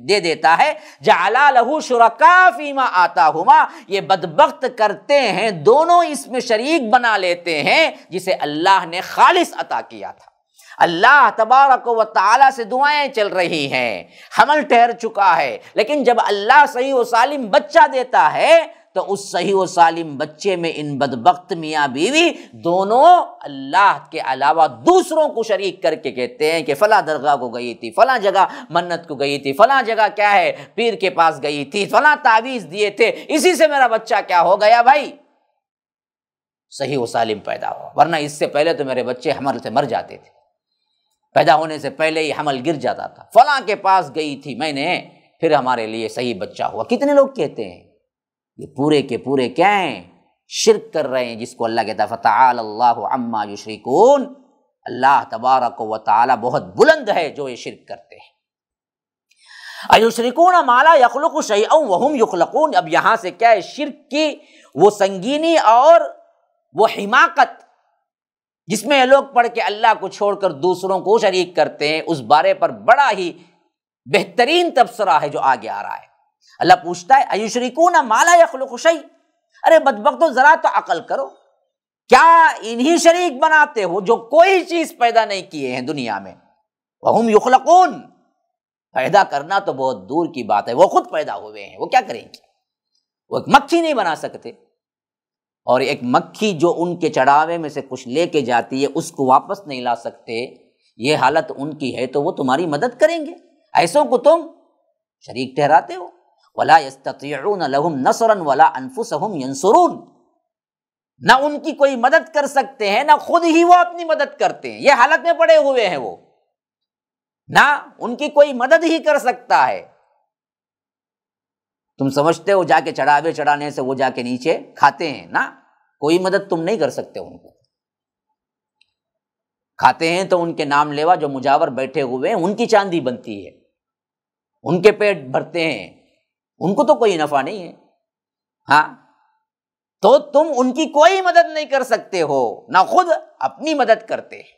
دے دیتا ہے۔ جعلا لہ شرکاء فیما آتاہما، یہ بدبخت کرتے ہیں دونوں اس میں شریک بنا لیتے ہیں جسے اللہ نے خالص عطا کیا تھا۔ اللہ تبارک و تعالیٰ سے دعائیں چل رہی ہیں، حمل ٹھہر چکا ہے، لیکن جب اللہ صحیح و سالم بچہ دیتا ہے تو اس صحیح و سالم بچے میں ان بدبخت میاں بیوی دونوں اللہ کے علاوہ دوسروں کو شریک کر کے کہتے ہیں کہ فلاں درگاہ کو گئی تھی، فلاں جگہ منت کو گئی تھی، فلاں جگہ کیا ہے پیر کے پاس گئی تھی، فلاں تعویذ دیے تھے، اسی سے میرا بچہ کیا ہو گیا بھائی، صحیح و سالم پیدا ہوا، ورنہ اس سے پہلے تو میرے بچے حمل سے مر جاتے تھے، پیدا ہونے سے پہلے ہی حمل گر جاتا تھا، فلاں کے پاس گئی تھی میں نے، پھر ہمارے لیے صحیح بچہ ہوا۔ کتنے لوگ کہتے ہیں، یہ پورے کے پورے کیا ہیں؟ شرک کر رہے ہیں، جس کو اللہ کہتا ہے فتعالی اللہ عما یشرکون، اللہ تبارک و تعالی بہت بلند ہے جو یہ شرک کرتے ہیں۔ ایشرکون ما لا یخلق شیئا وہم یخلقون، اب یہاں سے کیا ہے؟ شرک کی وہ سنگینی اور وہ حماقت جس میں یہ لوگ پڑھ کے اللہ کو چھوڑ کر دوسروں کو شریک کرتے ہیں، اس بارے پر بڑا ہی بہترین تبصرہ ہے جو آگے آ رہا ہے۔ اللہ پوچھتا ہے ایشرکون ما لا یخلق شیء، ارے بدبختو ذرا تو عقل کرو، کیا انہی شریک بناتے ہو جو کوئی چیز پیدا نہیں کیے ہیں دنیا میں؟ وہم یخلقون، پیدا کرنا تو بہت دور کی بات ہے، وہ خود پیدا ہوئے ہیں، وہ کیا کریں گے؟ وہ ایک مکھی نہیں بنا سکتے، اور ایک مکھی جو ان کے چڑھاوے میں سے کچھ لے کے جاتی ہے اس کو واپس نہیں لا سکتے، یہ حالت ان کی ہے تو وہ تمہاری مدد کریں گے؟ ایسوں کو تم شریک ٹھہراتے ہو۔ ولا یستطیعون لهم نصرا ولا انفسهم ينصرون، نہ ان کی کوئی مدد کر سکتے ہیں، نہ خود ہی وہ اپنی مدد کرتے ہیں، یہ حالت میں پڑے ہوئے ہیں، وہ نہ ان کی کوئی مدد ہی کر سکتا ہے۔ تم سمجھتے ہو جا کے چڑھاوے چڑھانے سے وہ جا کے نیچے کھاتے ہیں؟ نہ، کوئی مدد تم نہیں کر سکتے، ان کو کھاتے ہیں تو ان کے نام لیوا جو مجاور بیٹھے ہوئے ہیں ان کی چاندی بنتی ہے، ان کے پیٹ بھرتے ہیں، ان کو تو کوئی نفع نہیں ہے، ہاں، تو تم ان کی کوئی مدد نہیں کر سکتے ہو، نہ خود اپنی مدد کرتے ہیں،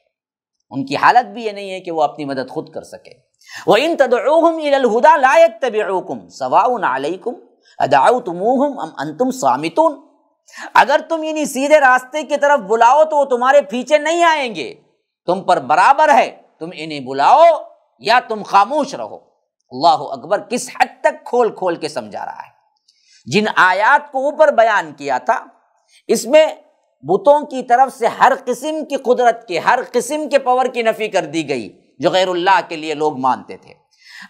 ان کی حالت بھی یہ نہیں ہے کہ وہ اپنی مدد خود کر سکے۔ وَإِن تَدْعُوهُمْ إِلَى الْهُدَى لَا يَتَّبِعُوكُمْ سَوَاءٌ عَلَيْكُمْ أَدَعَوْتُمُوهُمْ أَمْ أَنْتُمْ صَامِتُونَ، اگر تم انہی سیدھے راستے کی طرف بلاؤ تو وہ تمہارے پیچھے نہیں آئیں گے، تم پر برابر ہے، تم انہیں بلاؤ یا تم خاموش رہو۔ اللہ اکبر، کس حد تک کھول کھول کے سمجھا رہا ہے۔ جن آیات کو اوپر بیان کیا تھا اس میں بتوں کی طرف سے ہر قسم کی قدرت کے، ہر قسم کے پاور کی نفی کر دی گئی جو غیر اللہ کے لیے لوگ مانتے تھے۔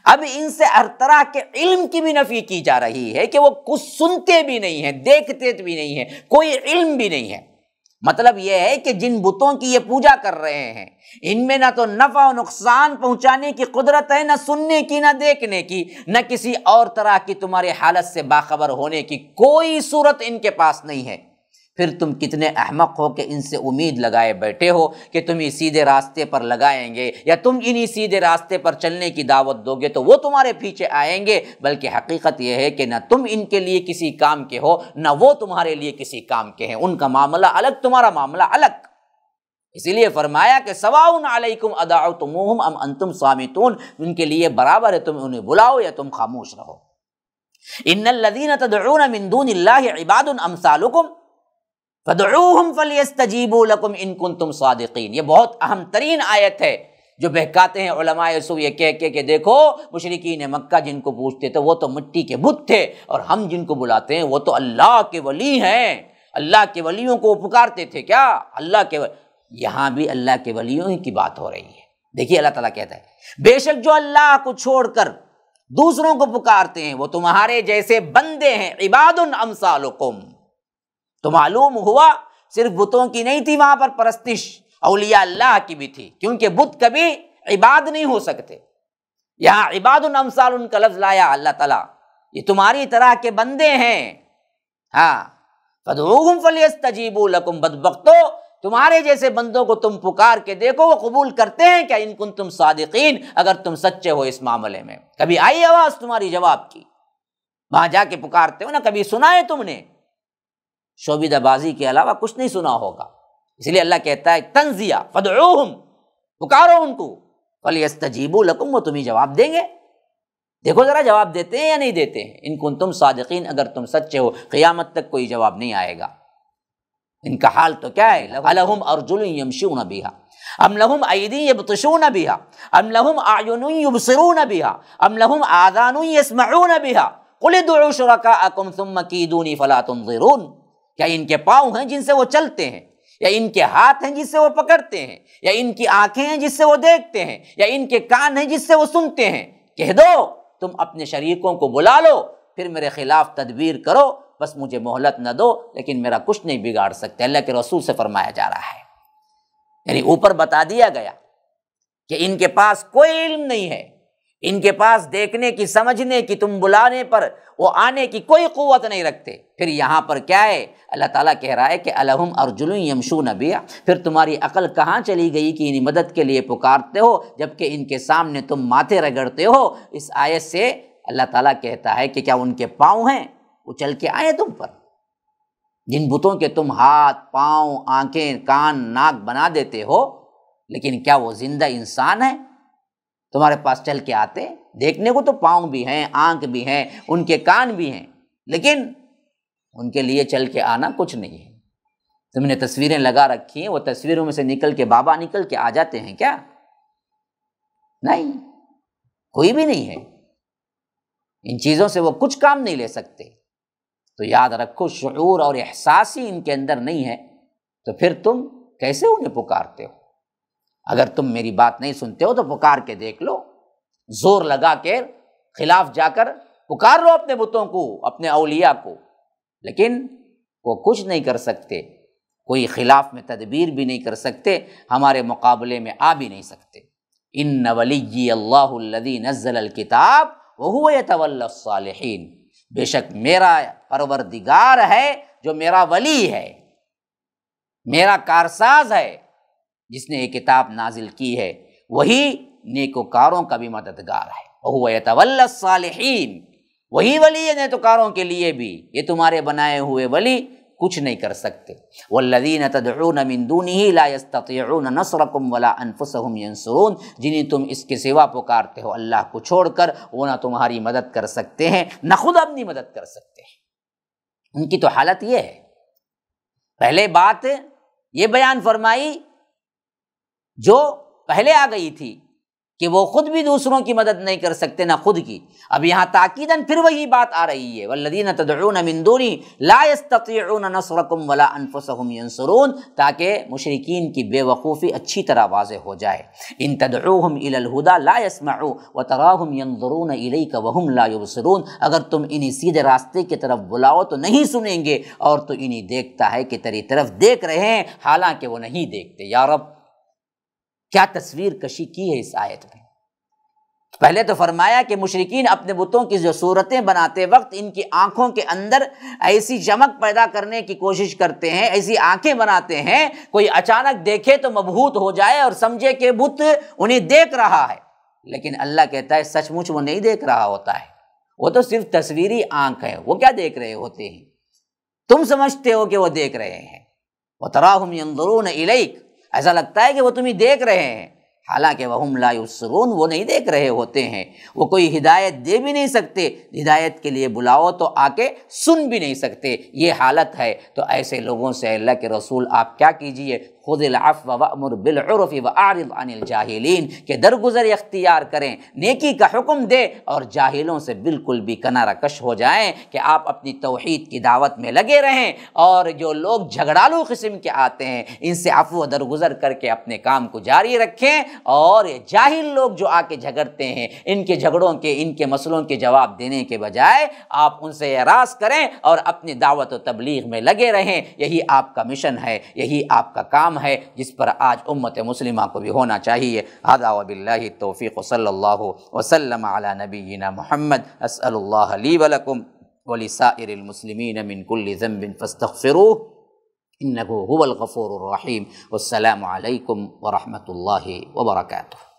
اب ان سے ہر طرح کے علم کی بھی نفی کی جا رہی ہے کہ وہ کچھ سنتے بھی نہیں ہیں، دیکھتے بھی نہیں ہیں، کوئی علم بھی نہیں ہے۔ مطلب یہ ہے کہ جن بتوں کی یہ پوجا کر رہے ہیں ان میں نہ تو نفع و نقصان پہنچانے کی قدرت ہے، نہ سننے کی، نہ دیکھنے کی، نہ کسی اور طرح کی تمہارے حالت سے باخبر ہونے کی کوئی صورت ان کے پاس نہیں ہے۔ پھر تم کتنے احمق ہو کہ ان سے امید لگائے بیٹھے ہو کہ تم ہی سیدھے راستے پر لگائیں گے یا تم انہی سیدھے راستے پر چلنے کی دعوت دو گے تو وہ تمہارے پیچھے آئیں گے، بلکہ حقیقت یہ ہے کہ نہ تم ان کے لیے کسی کام کے ہو نہ وہ تمہارے لیے کسی کام کے ہیں۔ ان کا معاملہ الگ، تمہارا معاملہ الگ۔ اسی لیے فرمایا کہ سواء علیکم ادعوتموہم ام انتم صامتون، ان کے لیے برابر ہے تم انہیں بلاؤ یا تم خاموش رہو۔ ان الذین تدعون من دون اللہ عباد امثالکم فدعوہم فلیستجیبوا لکم ان کنتم صادقین۔ یہ بہت اہم ترین آیت ہے جو بہکاتے ہیں علماء سو یہ کہہ کے کہ دیکھو مشرکین مکہ جن کو پوچھتے تھے وہ تو مٹی کے بت تھے اور ہم جن کو بلاتے ہیں وہ تو اللہ کے ولی ہیں، اللہ کے ولیوں کو پکارتے تھے کیا؟ اللہ کے یہاں بھی اللہ کے ولیوں ہی کی بات ہو رہی ہے۔ دیکھیے اللہ تعالیٰ کہتا ہے بے شک جو اللہ کو چھوڑ کر دوسروں کو پکارتے ہیں وہ تمہارے جیسے بندے ہیں، عباد امثالکم۔ تو معلوم ہوا صرف بتوں کی نہیں تھی وہاں پر پرستش، اولیاء اللہ کی بھی تھی، کیونکہ بت کبھی عباد نہیں ہو سکتے۔ یہاں عباد امثال ان کا لفظ لایا اللہ تعالیٰ، یہ تمہاری طرح کے بندے ہیں۔ ہاں، فدعوہم فلیستجیبوا لکم، بدبختو تمہارے جیسے بندوں کو تم پکار کے دیکھو وہ قبول کرتے ہیں کیا؟ ان کنتم صادقین، اگر تم سچے ہو اس معاملے میں۔ کبھی آئی آواز تمہاری جواب کی؟ وہاں جا کے پکارتے ہو نا، کبھی سنا ہے تم نے؟ شوبیدہ بازی کے علاوہ کچھ نہیں سنا ہوگا۔ اس لیے اللہ کہتا ہے تنزیہ، فدعوہم، پکارو ان کو، فلیستجیبوا لکم، وہ تمہیں جواب دیں گے۔ دیکھو ذرا جواب دیتے ہیں یا نہیں دیتے ہیں۔ ان کنتم صادقین، اگر تم سچے ہو قیامت تک کوئی جواب نہیں آئے گا۔ ان کا حال تو کیا ہے؟ الہم ارجل یمشون بہا ام لہم ایدی یبطشون بہا ام لہم اعین یبصرون بہا ام لہم آذان یسمعون بہا قل ادعوا شرکاءکم ثم کیدونی فلا تنظرون۔ کیا ان کے پاؤں ہیں جن سے وہ چلتے ہیں، یا ان کے ہاتھ ہیں جس سے وہ پکڑتے ہیں، یا ان کی آنکھیں ہیں جس سے وہ دیکھتے ہیں، یا ان کے کان ہیں جس سے وہ سنتے ہیں؟ کہہ دو تم اپنے شریکوں کو بلا لو، پھر میرے خلاف تدبیر کرو، بس مجھے مہلت نہ دو، لیکن میرا کچھ نہیں بگاڑ سکتے۔ اللہ کے رسول سے فرمایا جا رہا ہے، یعنی اوپر بتا دیا گیا کہ ان کے پاس کوئی علم نہیں ہے، ان کے پاس دیکھنے کی، سمجھنے کی، تم بلانے پر وہ آنے کی کوئی قوت نہیں رکھتے۔ پھر یہاں پر کیا ہے؟ اللہ تعالیٰ کہہ رہا ہے کہ الہم ارجل یمشون بہا، پھر تمہاری عقل کہاں چلی گئی کہ انہیں مدد کے لیے پکارتے ہو جبکہ ان کے سامنے تم ماتھے رگڑتے ہو؟ اس آیت سے اللہ تعالیٰ کہتا ہے کہ کیا ان کے پاؤں ہیں وہ چل کے آئے تم پر؟ جن بتوں کے تم ہاتھ، پاؤں، آنکھیں، کان، ناک بنا دیتے ہو، لیکن کیا وہ زندہ انسان ہے؟ تمہارے پاس چل کے آتے؟ دیکھنے کو تو پاؤں بھی ہیں، آنکھ بھی ہیں، ان کے کان بھی ہیں، لیکن ان کے لیے چل کے آنا کچھ نہیں ہے۔ تم نے تصویریں لگا رکھی ہیں، وہ تصویروں میں سے نکل کے بابا نکل کے آ جاتے ہیں کیا؟ نہیں، کوئی بھی نہیں ہے۔ ان چیزوں سے وہ کچھ کام نہیں لے سکتے۔ تو یاد رکھو شعور اور احساس ہی ان کے اندر نہیں ہے تو پھر تم کیسے انہیں پکارتے ہو؟ اگر تم میری بات نہیں سنتے ہو تو پکار کے دیکھ لو، زور لگا کے خلاف جا کر پکار لو اپنے بتوں کو، اپنے اولیاء کو، لیکن وہ کچھ نہیں کر سکتے، کوئی خلاف میں تدبیر بھی نہیں کر سکتے، ہمارے مقابلے میں آ بھی نہیں سکتے۔ ان ولی اللہ الذی نزل الکتاب وہو یتولی الصالحین، بے شک میرا پروردگار ہے جو میرا ولی ہے، میرا کارساز ہے، جس نے یہ کتاب نازل کی ہے، وہی نیکوکاروں کا بھی مددگار ہے۔ وہو یتولی الصالحین، وہی ولی ہے نیکوکاروں کے لیے بھی، یہ تمہارے بنائے ہوئے ولی کچھ نہیں کر سکتے۔ والذین تدعون من دونہ لا یستطیعون نصرکم ولا انفسہم ینصرون، جنہیں تم اس کے سوا پکارتے ہو اللہ کو چھوڑ کر، وہ نہ تمہاری مدد کر سکتے ہیں نہ خود اپنی مدد کر سکتے ہیں۔ ان کی تو حالت یہ ہے۔ پہلے بات یہ بیان فرمائی جو پہلے آ گئی تھی کہ وہ خود بھی دوسروں کی مدد نہیں کر سکتے نہ خود کی۔ اب یہاں تاکیداً پھر وہی بات آ رہی ہے، والذین تدعون من دونی لا یستطیعون نصرکم ولا انفسهم ینصرون، تاکہ مشرکین کی بے وقوفی اچھی طرح واضح ہو جائے۔ ان تدعوہم الی الہدی لا یسمعوا وتراہم ینظرون الیک وہم لا یبصرون، اگر تم انہیں سیدھے راستے کی طرف بلاؤ تو نہیں سنیں گے، اور تو انہیں دیکھتا ہے کہ تیری طرف دیکھ رہے ہیں حالانکہ وہ نہیں دیکھتے۔ یا رب کیا تصویر کشی کی ہے اس آیت میں۔ پہلے تو فرمایا کہ مشرکین اپنے بتوں کی جو صورتیں بناتے وقت ان کی آنکھوں کے اندر ایسی چمک پیدا کرنے کی کوشش کرتے ہیں، ایسی آنکھیں بناتے ہیں کوئی اچانک دیکھے تو مبہوت ہو جائے اور سمجھے کہ بت انہیں دیکھ رہا ہے، لیکن اللہ کہتا ہے سچ مچ وہ نہیں دیکھ رہا ہوتا ہے، وہ تو صرف تصویری آنکھ ہے، وہ کیا دیکھ رہے ہوتے ہیں، تم سمجھتے ہو کہ وہ دیکھ رہے ہیں۔ وَتَرَاهُمْ يَنظُرُونَ إِلَيْكَ، ایسا لگتا ہے کہ وہ تمہیں دیکھ رہے ہیں، حالانکہ وَهُمْ لَا يُبْصِرُونَ، وہ نہیں دیکھ رہے ہوتے ہیں، وہ کوئی ہدایت دے بھی نہیں سکتے، ہدایت کے لیے بلاؤ تو آ کے سن بھی نہیں سکتے، یہ حالت ہے۔ تو ایسے لوگوں سے اللہ کے رسول آپ کیا کیجئے، خذ العفو وامر بالعرف واعرض عن الجاہلین، کہ درگزر اختیار کریں، نیکی کا حکم دے اور جاہلوں سے بالکل بھی کنارہ کش ہو جائیں، کہ آپ اپنی توحید کی دعوت میں لگے رہیں، اور جو لوگ جھگڑالو قسم کے آتے ہیں ان سے عفو درگزر کر کے اپنے کام کو جاری رکھیں، اور جاہل لوگ جو آ کے جھگڑتے ہیں ان کے جھگڑوں کے، ان کے مسئلوں کے جواب دینے کے بجائے آپ ان سے اعراض کریں اور اپنی دعوت و تبلیغ میں لگے رہیں۔ یہی آپ کا مشن ہے، یہی آپ کا کام ہے جس پر آج امت مسلمہ کو بھی ہونا چاہیے۔ ھذا وباللہ التوفیق، صلی اللہ وسلم علی نبینا محمد۔ اسأل اللہ لی ولکم ولسائر المسلمین من کل ذنب فاستغفروہ انہ هو الغفور الرحیم۔ والسلام علیکم ورحمۃ اللہ وبرکاتہ۔